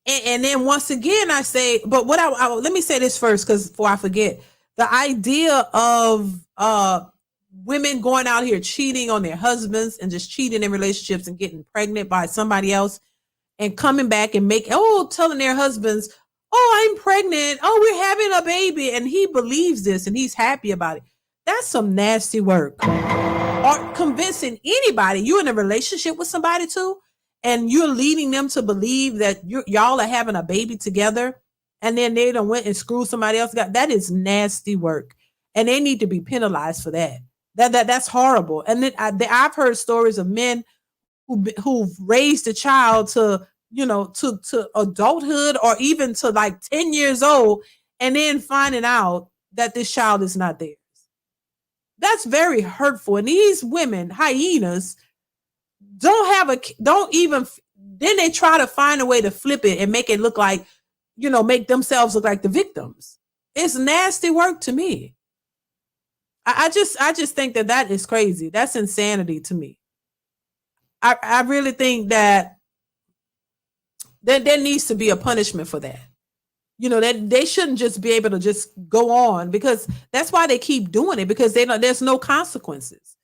And then once again, I say, but what I let me say this first, because before I forget, the idea of women going out here cheating on their husbands and just cheating in relationships and getting pregnant by somebody else and coming back and telling their husbands, oh, I'm pregnant. Oh, we're having a baby. And he believes this and he's happy about it. That's some nasty work. Or convincing anybody you're in a relationship with somebody too, and you're leading them to believe that y'all are having a baby together, and then they done went and screwed somebody else. That is nasty work, and they need to be penalized for that. That's horrible. And then I've heard stories of men who've raised a child to adulthood or even to like 10 years old, and then finding out that this child is not theirs. That's very hurtful. And these women, hyenas, then they try to find a way to flip it and make it look like, make themselves look like the victims. It's nasty work to me. I just think that is crazy. That's insanity to me. I really think that there needs to be a punishment for that. That they shouldn't just be able to just go on, because that's why they keep doing it, because there's no consequences.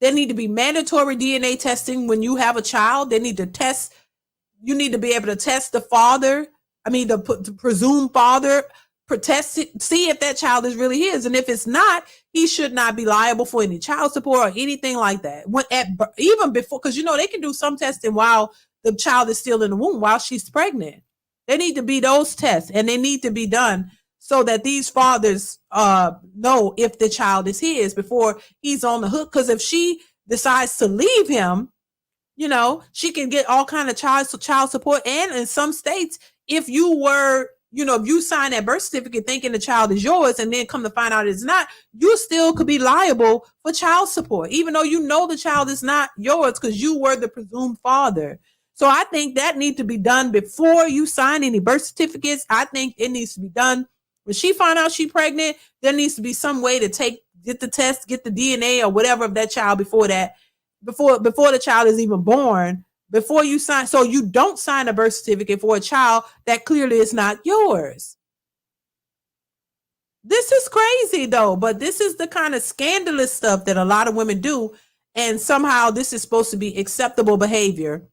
There need to be mandatory DNA testing when you have a child. They need to test. You need to be able to test the father. The presumed father, see if that child is really his. And if it's not, he should not be liable for any child support or anything like that. Even before, because they can do some testing while the child is still in the womb, while she's pregnant. They need to be those tests, and they need to be done so that these fathers know if the child is his before he's on the hook. Because if she decides to leave him, she can get all kind of child support. And in some states, if you were, if you sign that birth certificate thinking the child is yours and then come to find out it's not, you still could be liable for child support, even though the child is not yours because you were the presumed father. So I think that needs to be done before you sign any birth certificates. I think it needs to be done when she find out she's pregnant. There needs to be some way to get the test, get the DNA or whatever of that child before the child is even born, before you sign. So you don't sign a birth certificate for a child that clearly is not yours. This is crazy though, but this is the kind of scandalous stuff that a lot of women do. And somehow this is supposed to be acceptable behavior.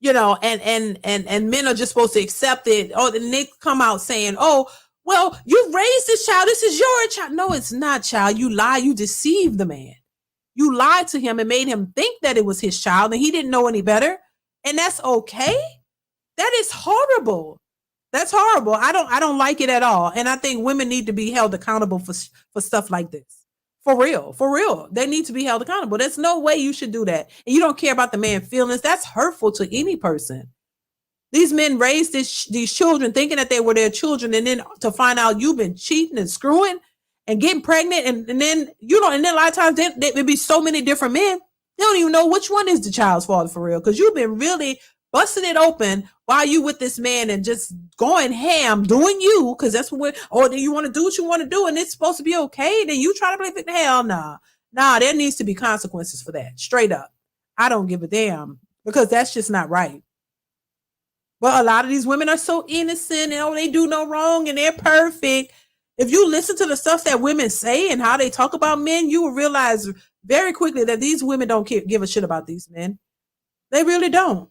And men are just supposed to accept it. Oh, then they come out saying, oh, well, you raised this child. This is your child. No, it's not, child. You lie. You deceived the man. You lied to him and made him think that it was his child and he didn't know any better. And that's okay. That is horrible. That's horrible. I don't like it at all. And I think women need to be held accountable for stuff like this. For real. They need to be held accountable. There's no way you should do that. And you don't care about the man's feelings. That's hurtful to any person. These men raised these children thinking that they were their children. And then to find out you've been cheating and screwing and getting pregnant. And then, and then a lot of times there'd be so many different men. They don't even know which one is the child's father for real. Because you've been really busting it open while you with this man and just going ham, doing you, because that's what do you want to do what you want to do and it's supposed to be okay? Then you try to play victim. Hell nah. There needs to be consequences for that. Straight up. I don't give a damn, because that's just not right. But a lot of these women are so innocent and they do no wrong and they're perfect. If you listen to the stuff that women say and how they talk about men, you will realize very quickly that these women don't give a shit about these men. They really don't.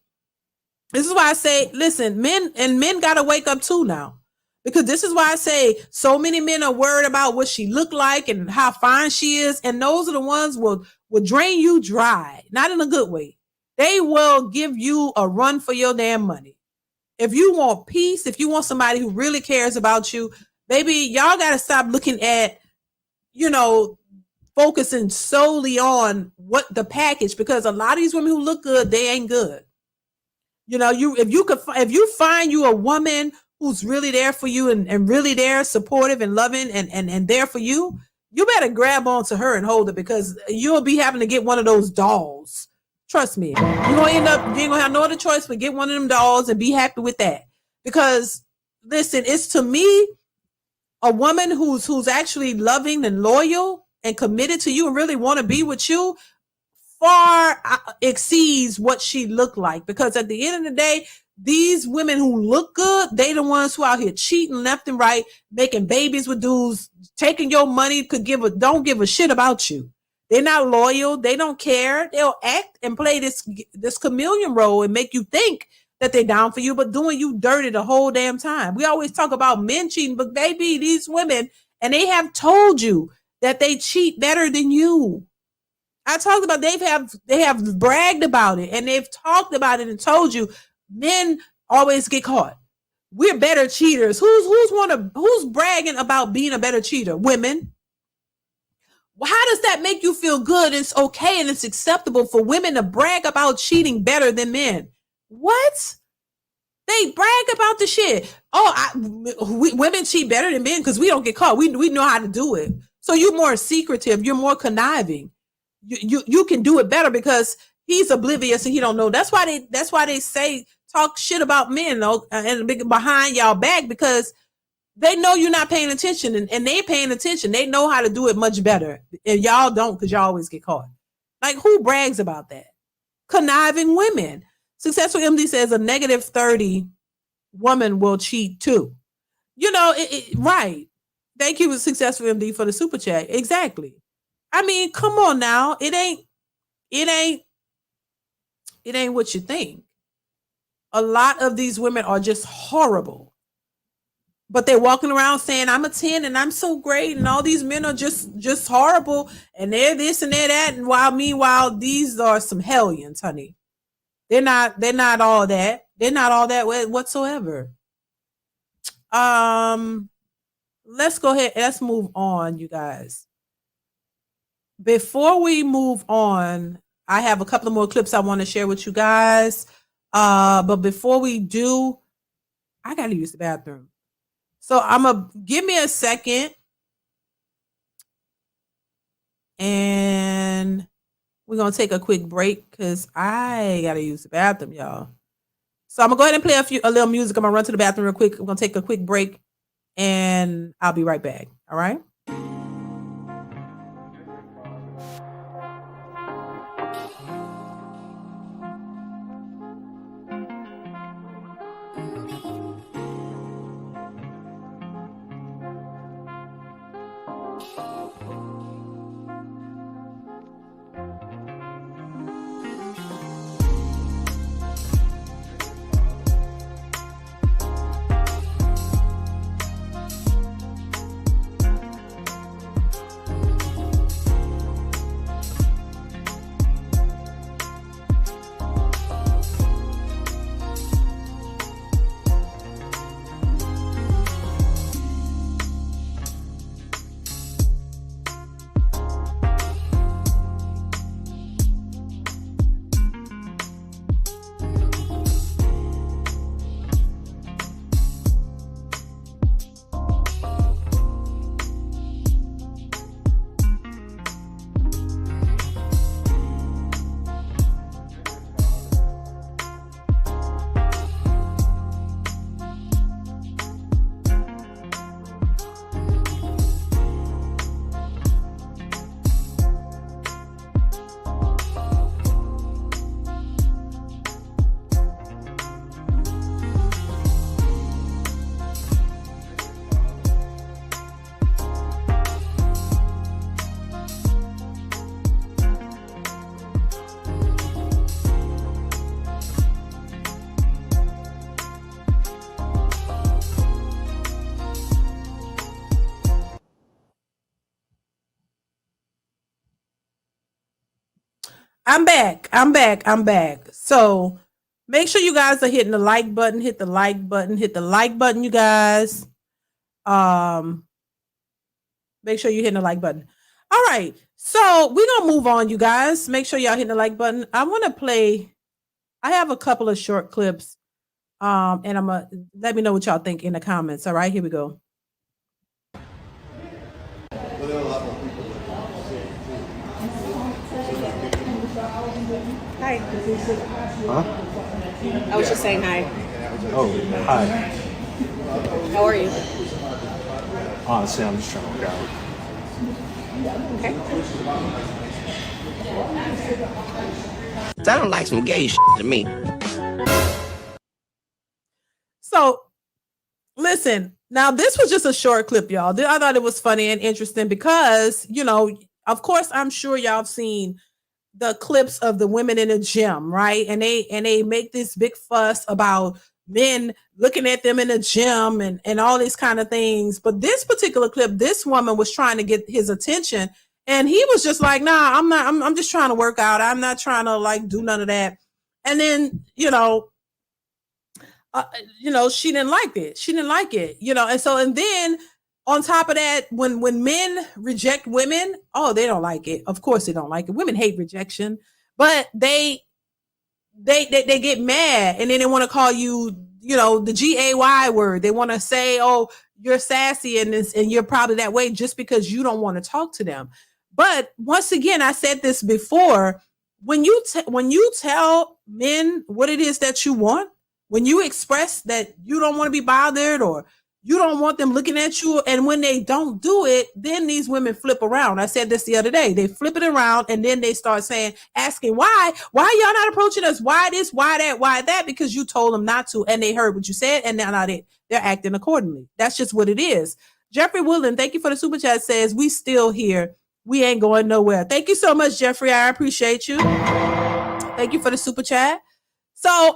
This is why I say, listen, men got to wake up too now, because this is why I say so many men are worried about what she look like and how fine she is. And those are the ones will drain you dry, not in a good way. They will give you a run for your damn money. If you want peace, if you want somebody who really cares about you, baby, y'all got to stop looking at, focusing solely on what the package, because a lot of these women who look good, they ain't good. If you find you a woman who's really there for you and really there, supportive and loving and there for you, you better grab onto her and hold it, because you'll be having to get one of those dolls Trust me. You're gonna end up, you ain't gonna have no other choice but get one of them dolls and be happy with that. Because listen, it's to me a woman who's actually loving and loyal and committed to you and really want to be with you far exceeds what she looked like. Because at the end of the day, these women who look good, they the ones who out here cheating left and right, making babies with dudes, taking your money, don't give a shit about you. They're not loyal. They don't care. They'll act and play this chameleon role and make you think that they're down for you, but doing you dirty the whole damn time. We always talk about men cheating, but baby, these women, and they have told you that they cheat better than you. I talked about they have bragged about it, and they've talked about it and told you men always get caught. We're better cheaters. Who's bragging about being a better cheater? Women. How does that make you feel good? It's okay and it's acceptable for women to brag about cheating better than men. What? They brag about the shit. Women cheat better than men because we don't get caught. We know how to do it. So you're more secretive. You're more conniving. You can do it better because he's oblivious and he don't know. That's why they say talk shit about men though, and behind y'all back, because they know you're not paying attention, and they paying attention. They know how to do it much better. And y'all don't, because y'all always get caught. Like, who brags about that? Conniving women. Successful MD says a negative 30 woman will cheat too. You know, right. Thank you, Successful MD, for the super chat. Exactly. I mean, come on now. It ain't what you think. A lot of these women are just horrible. But they're walking around saying, I'm a 10 and I'm so great. And all these men are just horrible. And they're this and they're that. And meanwhile, these are some hellions, honey. They're not all that. They're not all that whatsoever. Let's go ahead. Let's move on, you guys. Before we move on, I have a couple of more clips I want to share with you guys. But before we do, I got to use the bathroom. So give me a second, and we're going to take a quick break because I got to use the bathroom, y'all. So I'm going to go ahead and play a little music. I'm going to run to the bathroom real quick. I'm going to take a quick break, and I'll be right back. All right? I'm back. So make sure you guys are hitting the like button. Hit the like button, you guys. Make sure you're hitting the like button. All right. So we're going to move on, you guys. Make sure y'all hitting the like button. I have a couple of short clips. And let me know what y'all think in the comments. All right, here we go. Hi. Huh? I was just saying hi. Oh, hi. How are you? Honestly, I'm just trying to work out. Okay. Sound like some gay shit to me. So, listen, now this was just a short clip, y'all. I thought it was funny and interesting because, you know, of course, I'm sure y'all have seen the clips of the women in the gym, right? And they make this big fuss about men looking at them in the gym and all these kind of things. But this particular clip, this woman was trying to get his attention, and he was just like, nah, I'm just trying to work out. I'm not trying to like do none of that. And then, she didn't like it. She didn't like it, and then on top of that, when men reject women, oh, they don't like it. Of course they don't like it. Women hate rejection, but they get mad, and then they want to call you, the GAY word. They want to say, oh, you're sassy and you're probably that way just because you don't want to talk to them. But once again, I said this before, when you tell men what it is that you want, when you express that you don't want to be bothered or you don't want them looking at you, and when they don't do it, then these women flip around. I said this the other day. They flip it around, and then they start asking, why y'all not approaching us? Why this, why that, why that? Because you told them not to, and they heard what you said, and now they're acting accordingly. That's just what it is. Jeffrey Woodland, thank you for the super chat, says, we still here. We ain't going nowhere. Thank you so much, Jeffrey. I appreciate you. Thank you for the super chat. So,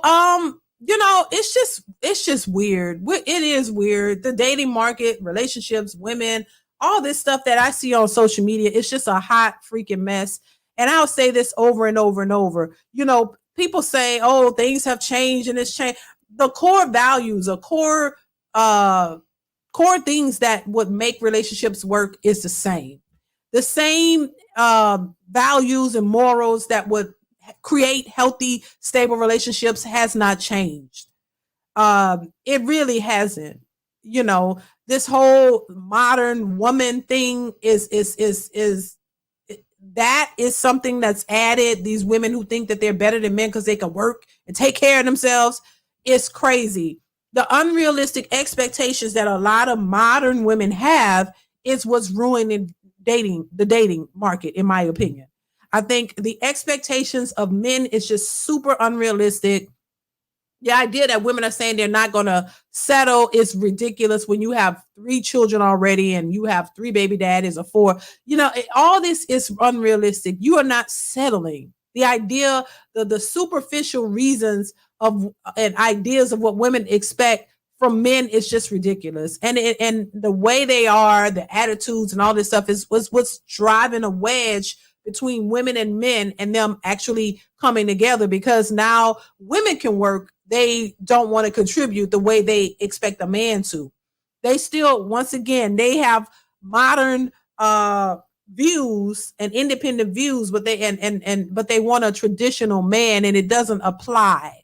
it's just weird. It is weird. The dating market, relationships, women, all this stuff that I see on social media, it's just a hot freaking mess. And I'll say this over and over and over. People say, oh, things have changed and it's changed. The core values, core things that would make relationships work is the same. The same values and morals that would create healthy, stable relationships has not changed. It really hasn't. This whole modern woman thing is something that's added. These women who think that they're better than men because they can work and take care of themselves. It's crazy. The unrealistic expectations that a lot of modern women have is what's ruining the dating market, in my opinion. I think the expectations of men is just super unrealistic. The idea that women are saying they're not going to settle is ridiculous when you have 3 children already and you have 3 baby daddies or 4. All this is unrealistic. You are not settling. The idea, the superficial reasons of and ideas of what women expect from men is just ridiculous. And the way they are, the attitudes and all this stuff is what's driving a wedge between women and men and them actually coming together, because now women can work. They don't want to contribute the way they expect a man to. They still, once again, they have modern views and independent views, but they want a traditional man, and it doesn't apply.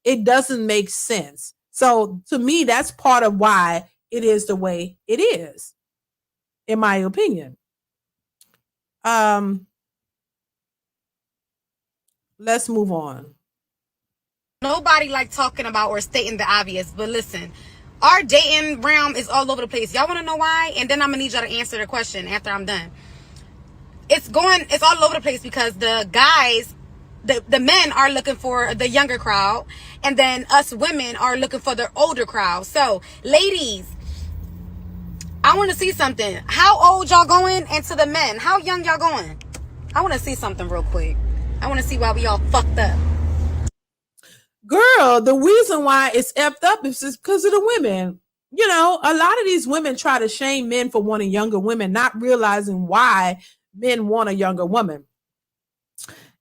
It doesn't make sense. So to me, that's part of why it is the way it is, in my opinion. Let's move on. Nobody like talking about or stating the obvious, but listen, our dating realm is all over the place. Y'all want to know why? And then I'm gonna need y'all to answer the question after I'm done. It's all over the place because the guys, the men are looking for the younger crowd, and then us women are looking for the older crowd. So, ladies, I want to see something. How old y'all going? And to the men, how young y'all going? I want to see something real quick. I want to see why we all fucked up. Girl, the reason why it's effed up is just because of the women. A lot of these women try to shame men for wanting younger women, not realizing why men want a younger woman.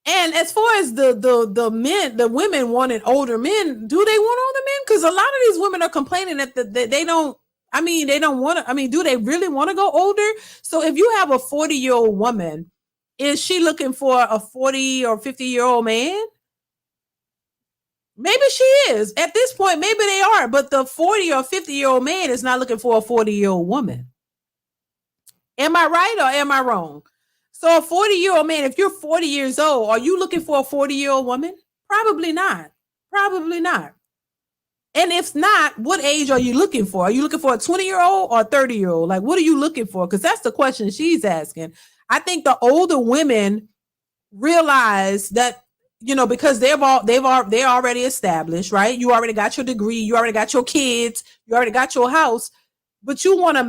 And as far as the women wanting older men, do they want older men? Because a lot of these women are complaining that they don't. They don't want to. Do they really want to go older? So if you have a 40-year-old woman, is she looking for a 40 or 50-year-old man? Maybe she is. At this point, maybe they are. But the 40 or 50-year-old man is not looking for a 40-year-old woman. Am I right or am I wrong? So a 40-year-old man, if you're 40 years old, are you looking for a 40-year-old woman? Probably not. Probably not. And if not, what age are you looking for? Are you looking for a 20-year-old or a 30-year-old? Like, what are you looking for? Because that's the question she's asking. I think the older women realize that, you know, because they're already established, right? You already got your degree, you already got your kids, you already got your house, but you want a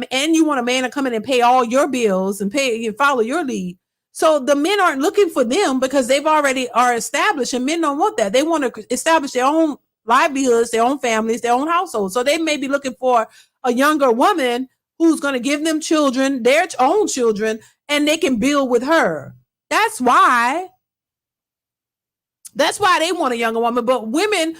man to come in and pay all your bills and follow your lead. So the men aren't looking for them because they've already are established, and men don't want that. They want to establish their own livelihoods, their own families, their own households. So they may be looking for a younger woman who's going to give them children, their own children, and they can build with her. That's why they want a younger woman. But women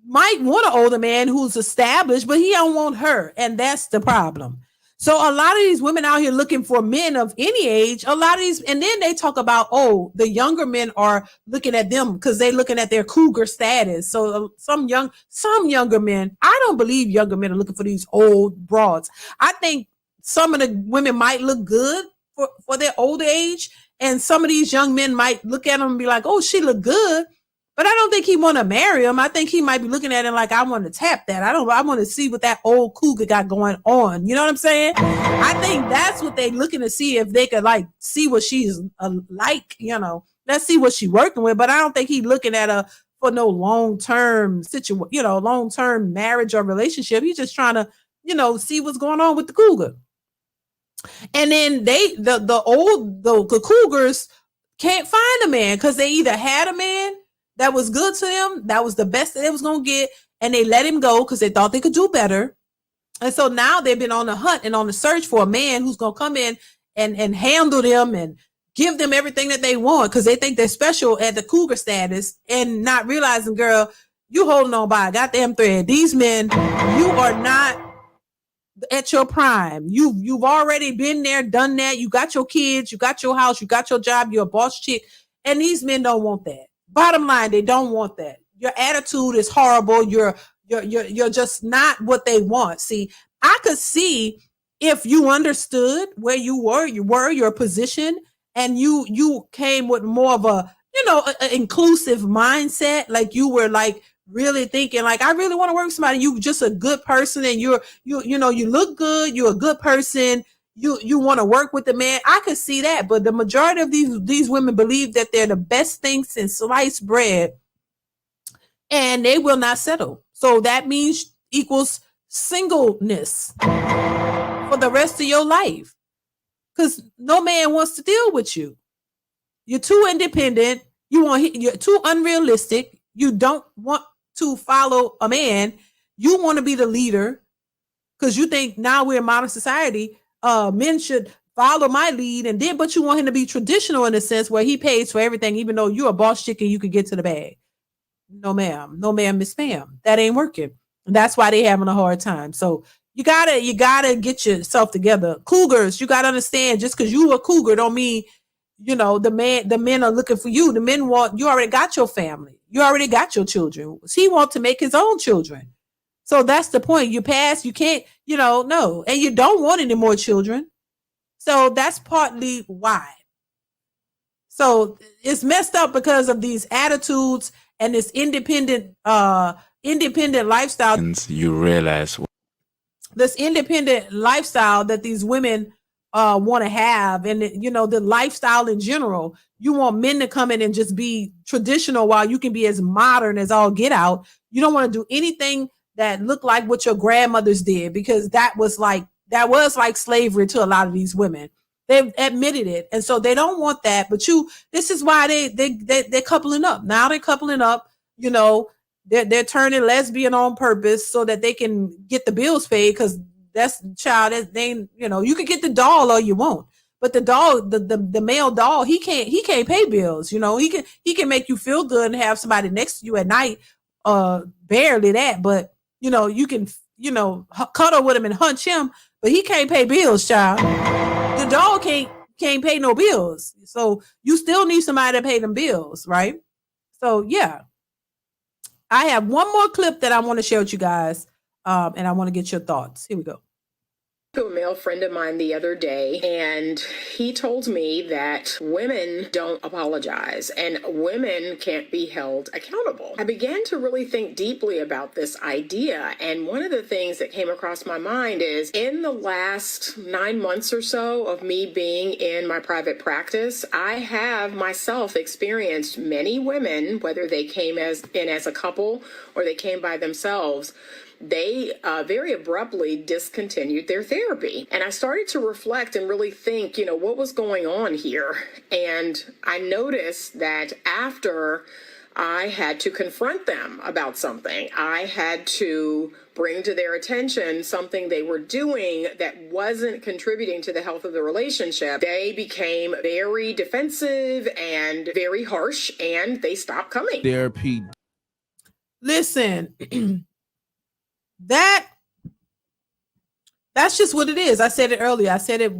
might want an older man who's established, but he don't want her, and that's the problem. So a lot of these women out here looking for men of any age, a lot of these, and then they talk about, oh, the younger men are looking at them because they're looking at their cougar status. So some younger men, I don't believe younger men are looking for these old broads. I think some of the women might look good for their older age, and some of these young men might look at them and be like, oh, she look good. But I don't think he want to marry him. I think he might be looking at him like, I want to tap that. I want to see what that old cougar got going on. You know what I'm saying? I think that's what they looking to see, if they could like see what she's like, you know, let's see what she working with. But I don't think he looking at her for no long-term situation, you know, long-term marriage or relationship. He's just trying to, you know, see what's going on with the cougar. And then the cougars can't find a man because they either had a man that was good to them, that was the best that they was going to get, and they let him go because they thought they could do better. And so now they've been on the hunt and on the search for a man who's going to come in and handle them and give them everything that they want because they think they're special at the cougar status, and not realizing, girl, you holding on by a goddamn thread. These men, you are not at your prime. You've already been there, done that. You got your kids, you got your house, you got your job, you're a boss chick, and these men don't want that. Bottom line, they don't want that. Your attitude is horrible. You're just not what they want. See, I could see if you understood where you were your position, and you came with more of a, you know, a inclusive mindset. Like you were like really thinking like, I really want to work with somebody. You just a good person, and you know, you look good. You're a good person. You want to work with the man. I could see that, but the majority of these women believe that they're the best thing since sliced bread, and they will not settle. So that means equals singleness for the rest of your life, because no man wants to deal with you. You're too independent. You're too unrealistic. You don't want to follow a man. You want to be the leader because you think now we're in modern society. Men should follow my lead, and then, but you want him to be traditional in a sense where he pays for everything, even though you're a boss chick and you could get to the bag. No, ma'am, Miss Ma'am, that ain't working. And that's why they having a hard time. So you gotta get yourself together. Cougars, you gotta understand, just because you a cougar don't mean, you know, the men are looking for you. The men want, you already got your family. You already got your children. He wants to make his own children. So that's the point. You pass, you can't, you know, no. And you don't want any more children. So that's partly why. So it's messed up because of these attitudes and this independent lifestyle. And you realize this independent lifestyle that these women want to have, and you know, the lifestyle in general. You want men to come in and just be traditional while you can be as modern as all get out. You don't want to do anything that looked like what your grandmothers did, because that was like slavery to a lot of these women. They've admitted it, and so they don't want that. But this is why they're coupling up. Now they're coupling up. You know, they're turning lesbian on purpose so that they can get the bills paid, because that's child that they, you know, you can get the doll all you want, but the doll, the male doll, he can't pay bills. You know, he can make you feel good and have somebody next to you at night. Barely that, but you know, you can, you know, cuddle with him and hunch him, but he can't pay bills, child. The dog can't pay no bills. So you still need somebody to pay them bills, right? So yeah. I have one more clip that I want to share with you guys, and I want to get your thoughts. Here we go. To a male friend of mine the other day, and he told me that women don't apologize and women can't be held accountable. I began to really think deeply about this idea, and one of the things that came across my mind is in the last 9 months or so of me being in my private practice, I have myself experienced many women, whether they came in as a couple or they came by themselves, they very abruptly discontinued their therapy. And I started to reflect and really think, what was going on here? And I noticed that after I had to confront them about something, I had to bring to their attention something they were doing that wasn't contributing to the health of the relationship, they became very defensive and very harsh, and they stopped coming. Therapy. Listen. That's just what it is. I said it earlier. I said it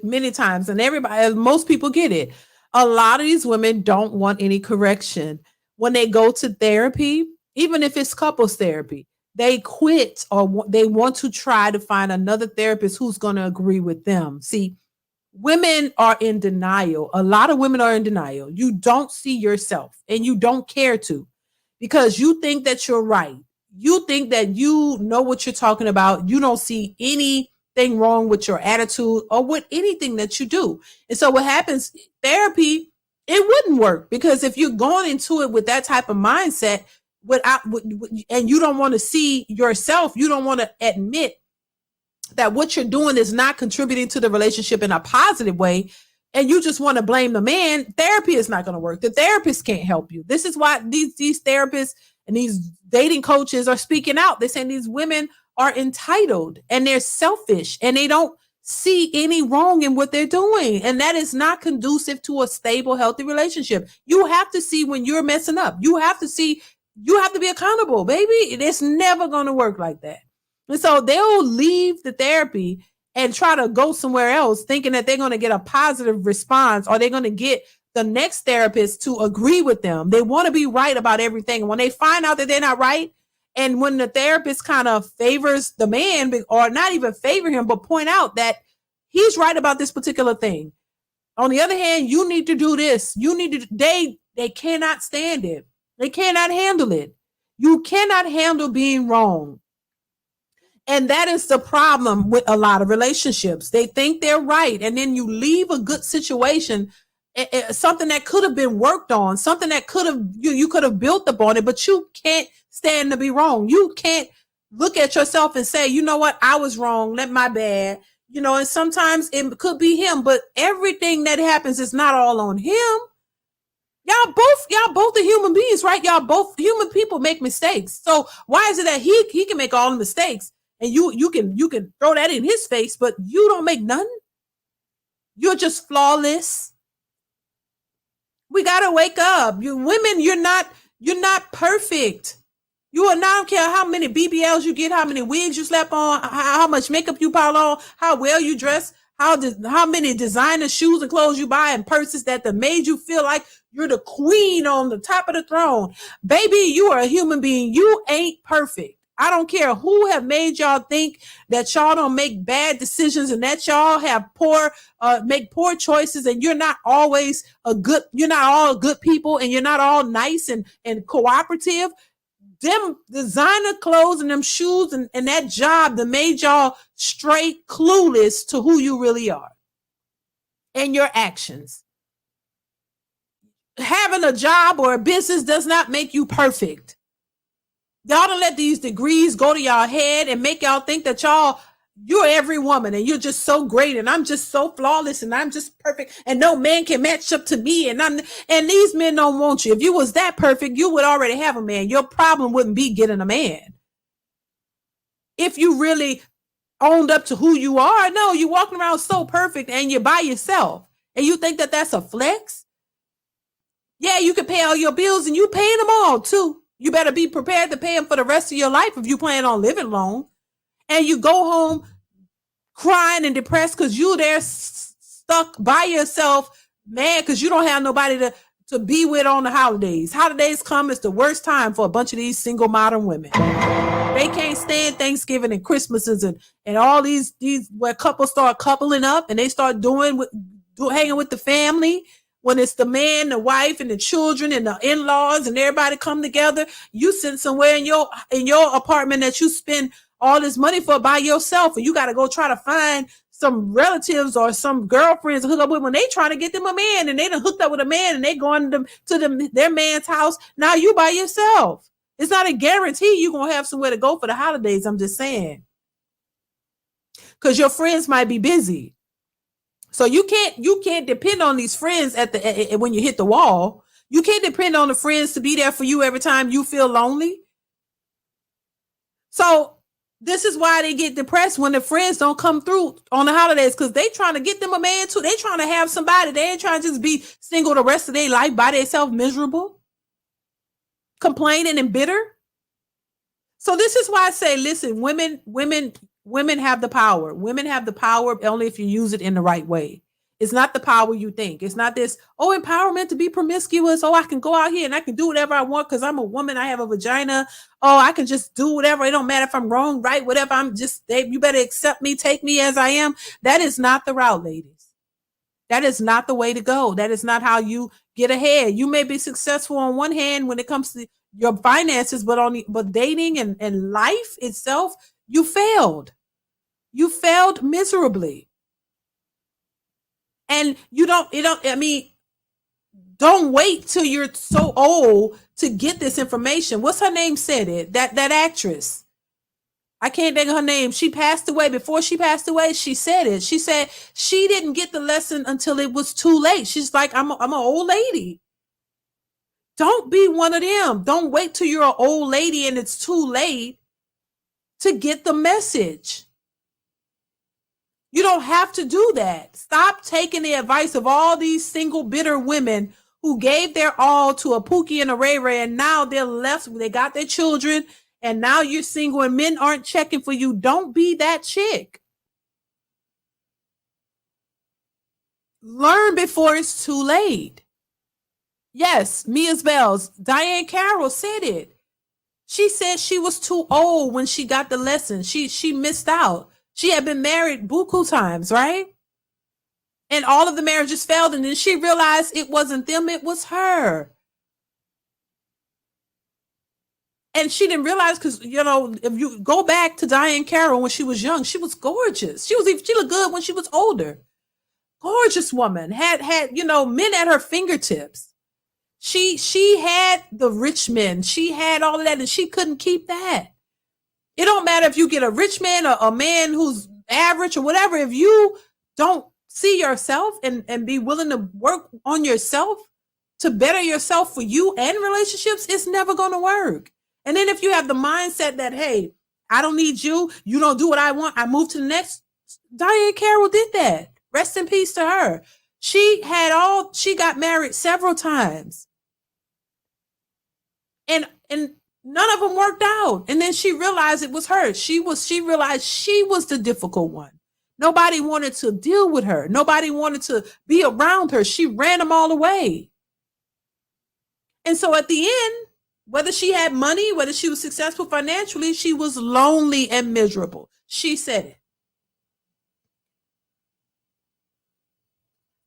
many times, and most people get it. A lot of these women don't want any correction. When they go to therapy, even if it's couples therapy, they quit or they want to try to find another therapist who's going to agree with them. See, women are in denial. A lot of women are in denial. You don't see yourself, and you don't care to, because you think that you're right. You think that you know what you're talking about. You don't see anything wrong with your attitude or with anything that you do. And so what happens, therapy, it wouldn't work, because if you're going into it with that type of mindset and you don't want to see yourself, you don't want to admit that what you're doing is not contributing to the relationship in a positive way, and you just want to blame the man, therapy is not going to work. The therapist can't help you. This is why these therapists and these dating coaches are speaking out. They're saying these women are entitled and they're selfish and they don't see any wrong in what they're doing. And that is not conducive to a stable, healthy relationship. You have to see when you're messing up. You have to be accountable, baby. It's never going to work like that. And so they'll leave the therapy and try to go somewhere else thinking that they're going to get a positive response, or they're going to get the next therapist to agree with them. They want to be right about everything. When they find out that they're not right, and when the therapist kind of favors the man, or not even favor him, but point out that he's right about this particular thing. On the other hand, you need to do this. They cannot stand it. They cannot handle it. You cannot handle being wrong. And that is the problem with a lot of relationships. They think they're right. And then you leave a good situation, something that could have been worked on, something that you could have built upon it, but you can't stand to be wrong. You can't look at yourself and say, you know what, I was wrong, my bad. And sometimes it could be him, but everything that happens is not all on him. Y'all both are human beings, right? Y'all both human people make mistakes. So why is it that he can make all the mistakes and you can throw that in his face, but you don't make none? You're just flawless. We gotta wake up. You women, you're not perfect. You are not, I don't care how many BBLs you get, how many wigs you slap on, how much makeup you pile on, how well you dress, how many designer shoes and clothes you buy and purses that made you feel like you're the queen on the top of the throne. Baby, you are a human being. You ain't perfect. I don't care who have made y'all think that y'all don't make bad decisions and that y'all have make poor choices, and you're not always you're not all good people, and you're not all nice and cooperative. Them designer clothes and them shoes and that job that made y'all straight clueless to who you really are and your actions. Having a job or a business does not make you perfect. Y'all don't let these degrees go to y'all head and make y'all think that you're every woman and you're just so great and I'm just so flawless and I'm just perfect and no man can match up to me and these men don't want you. If you was that perfect, you would already have a man. Your problem wouldn't be getting a man. If you really owned up to who you are, no, you're walking around so perfect and you're by yourself and you think that that's a flex. Yeah, you can pay all your bills and you paying them all too. You better be prepared to pay them for the rest of your life if you plan on living long. And you go home crying and depressed because you're there stuck by yourself, mad because you don't have nobody to be with on the holidays. Holidays come, it's the worst time for a bunch of these single modern women. They can't stand Thanksgiving and Christmases and all these where couples start coupling up and they start hanging with the family. When it's the man, the wife, and the children, and the in-laws, and everybody come together, you sit somewhere in your apartment that you spend all this money for by yourself, and you got to go try to find some relatives or some girlfriends to hook up with when they trying to get them a man, and they done hooked up with a man, and they going to their man's house. Now you by yourself. It's not a guarantee you're gonna have somewhere to go for the holidays. I'm just saying, because your friends might be busy. So you can't depend on these friends when you hit the wall. You can't depend on the friends to be there for you every time you feel lonely. So this is why they get depressed when the friends don't come through on the holidays, because they trying to get them a man too. They trying to have somebody. They ain't trying to just be single the rest of their life by themselves, miserable, complaining and bitter. So this is why I say, listen, women have the power. Women have the power only if you use it in the right way. It's not the power you think. It's not this, empowerment to be promiscuous. I can go out here and I can do whatever I want because I'm a woman. I have a vagina. I can just do whatever. It don't matter if I'm wrong, right, whatever. You better accept me, take me as I am. That is not the route, ladies. That is not the way to go. That is not how you get ahead. You may be successful on one hand when it comes to your finances, but dating and life itself, you failed. You failed miserably. And don't wait till you're so old to get this information. What's her name said it? That actress. I can't think of her name. She passed away. Before she passed away, she said it. She said she didn't get the lesson until it was too late. She's like, I'm an old lady. Don't be one of them. Don't wait till you're an old lady and it's too late to get the message. You don't have to do that. Stop taking the advice of all these single, bitter women who gave their all to a Pookie and a Ray Ray, and now they're left, they got their children, and now you're single and men aren't checking for you. Don't be that chick. Learn before it's too late. Yes, Mia's Bells. Diane Carroll said it. She said she was too old when she got the lesson. She missed out. She had been married buku times, right? And all of the marriages failed. And then she realized it wasn't them, it was her. And she didn't realize because, if you go back to Diane Carroll when she was young, she was gorgeous. She looked good when she was older. Gorgeous woman. Had men at her fingertips. She had the rich men. She had all of that, and she couldn't keep that. It don't matter if you get a rich man or a man who's average or whatever. If you don't see yourself and be willing to work on yourself to better yourself for you and relationships, it's never going to work. And then if you have the mindset that, hey, I don't need you, you don't do what I want, I move to the next. Diane Carroll did that. Rest in peace to her. She got married several times. And none of them worked out. And then she realized it was her. She realized she was the difficult one. Nobody wanted to deal with her. Nobody wanted to be around her. She ran them all away. And so at the end, whether she had money, whether she was successful financially, she was lonely and miserable. She said it.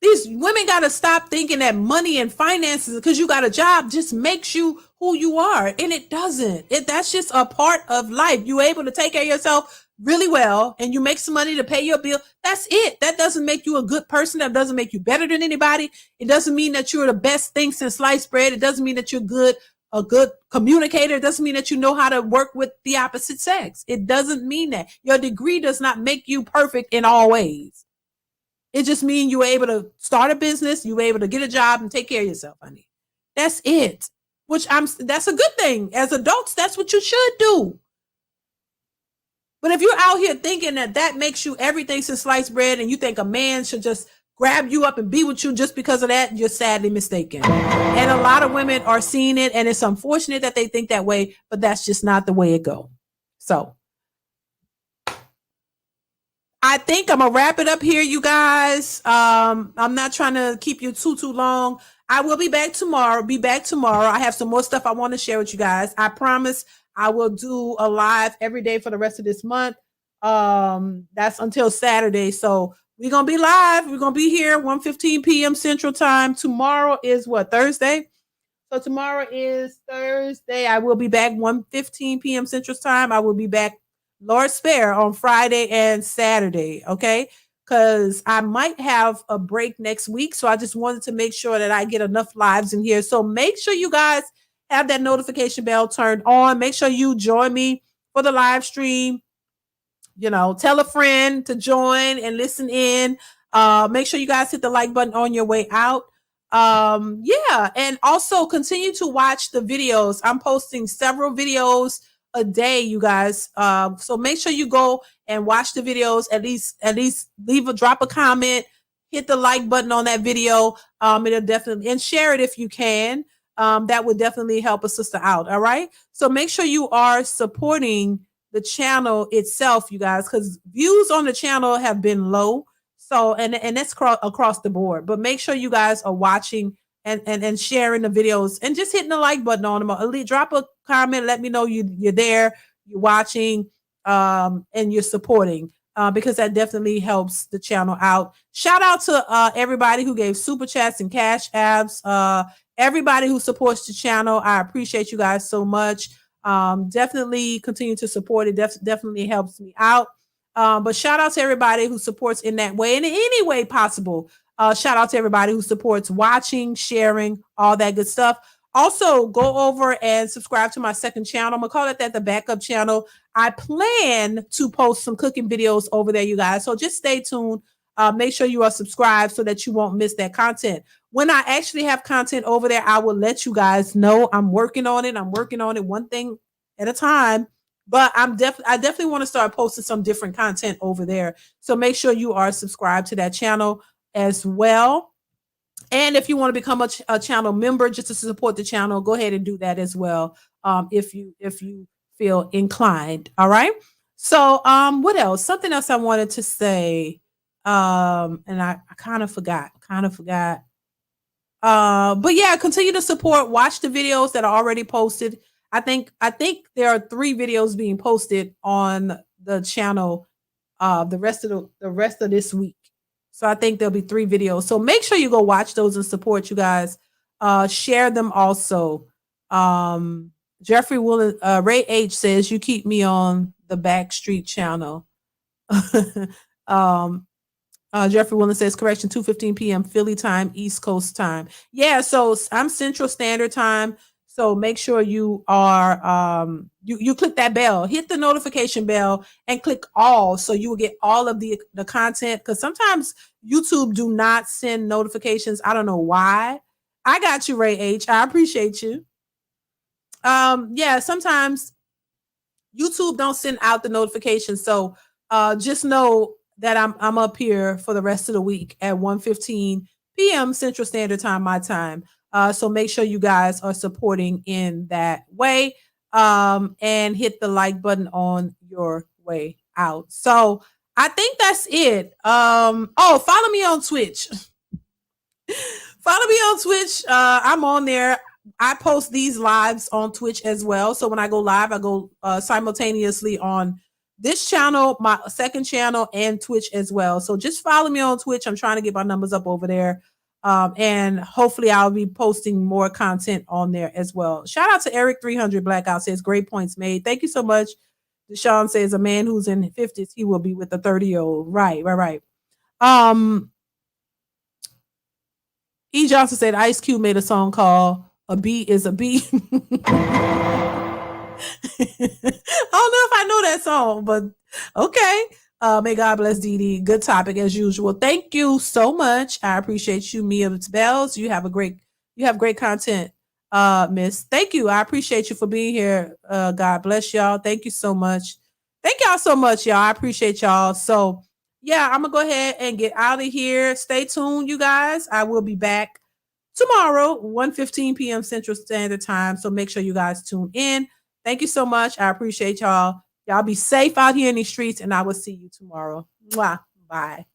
These women got to stop thinking that money and finances, because you got a job, just makes you who you are. And it doesn't. That's just a part of life. You're able to take care of yourself really well and you make some money to pay your bill. That's it. That doesn't make you a good person. That doesn't make you better than anybody. It doesn't mean that you're the best thing since sliced bread. It doesn't mean that you're a good communicator. It doesn't mean that you know how to work with the opposite sex. It doesn't mean that. Your degree does not make you perfect in all ways. It just means you were able to start a business, you were able to get a job and take care of yourself, honey. That's it. That's a good thing. As adults, that's what you should do. But if you're out here thinking that makes you everything since sliced bread and you think a man should just grab you up and be with you just because of that, you're sadly mistaken. And a lot of women are seeing it, and it's unfortunate that they think that way, but that's just not the way it goes. So I think I'm gonna wrap it up here, you guys. I'm not trying to keep you too long. I will be back tomorrow. I have some more stuff I want to share with you guys. I promise I will do a live every day for the rest of this month. That's until Saturday. So we're gonna be live. We're gonna be here 1:15 p.m. Central Time. Tomorrow is what, Thursday? So tomorrow is Thursday. I will be back 1:15 p.m. Central Time. I will be back, Lord spare, on Friday and Saturday. Okay. Because I might have a break next week. So I just wanted to make sure that I get enough lives in here. So make sure you guys have that notification bell turned on. Make sure you join me for the live stream. You know, tell a friend to join and listen in. Make sure you guys hit the like button on your way out. Yeah, and also continue to watch the videos. I'm posting several videos a day, you guys. So make sure you go and watch the videos. At least drop a comment, hit the like button on that video. It'll definitely, and share it if you can. That would definitely help a sister out. All right. So make sure you are supporting the channel itself, you guys, because views on the channel have been low. So, and that's across the board, but make sure you guys are watching and sharing the videos and just hitting the like button on them. Drop a comment. Let me know you're there, you're watching, and you're supporting, because that definitely helps the channel out. Shout out to everybody who gave super chats and cash apps. Everybody who supports the channel. I appreciate you guys so much. Definitely continue to support it. Definitely helps me out. But shout out to everybody who supports in that way and in any way possible. Shout out to everybody who supports watching, sharing, all that good stuff. Also, go over and subscribe to my second channel. I'm gonna call it that, the backup channel. I plan to post some cooking videos over there, you guys. So just stay tuned. Make sure you are subscribed so that you won't miss that content. When I actually have content over there, I will let you guys know. I'm working on it. One thing at a time. But I definitely want to start posting some different content over there. So make sure you are subscribed to that channel as well. And if you want to become a channel member just to support the channel, go ahead and do that as well. If you feel inclined. All right. So what else? Something else I wanted to say. And I kind of forgot. But yeah, continue to support. Watch the videos that are already posted. I think there are 3 videos being posted on the channel the rest of this week. So I think there'll be 3 videos. So make sure you go watch those and support, you guys. Share them also. Jeffrey Willis, Ray H says, you keep me on the Backstreet channel. Jeffrey Willis says, correction, 2:15 p.m. Philly time, East Coast time. Yeah, so I'm Central Standard Time. So make sure you are you click that bell, hit the notification bell, and click all, so you will get all of the content. Because sometimes YouTube do not send notifications. I don't know why. I got you, Ray H. I appreciate you. Yeah, sometimes YouTube don't send out the notifications. So just know that I'm up here for the rest of the week at 1:15 p.m. Central Standard Time, my time. So make sure you guys are supporting in that way, and hit the like button on your way out. So I think that's it. Oh, follow me on Twitch. Follow me on Twitch. I'm on there. I post these lives on Twitch as well. So when I go live, I go simultaneously on this channel, my second channel, and Twitch as well. So just follow me on Twitch. I'm trying to get my numbers up over there. And hopefully I'll be posting more content on there as well. Shout out to Eric 300 Blackout says, great points made. Thank you so much. Deshaun says, a man who's in his 50s, he will be with a 30-year-old. Right. E. Johnson said Ice Cube made a song called A Bee is a Bee. I don't know if I know that song, but okay. May God bless DeeDee. Good topic as usual. Thank you so much. I appreciate you, Mia Bells. You have great content, Miss. Thank you. I appreciate you for being here. God bless y'all. Thank you so much. Thank y'all so much, y'all. I appreciate y'all. So yeah, I'm gonna go ahead and get out of here. Stay tuned, you guys. I will be back tomorrow, 1:15 p.m. Central Standard Time. So make sure you guys tune in. Thank you so much. I appreciate y'all. Y'all be safe out here in these streets, and I will see you tomorrow. Mwah. Bye.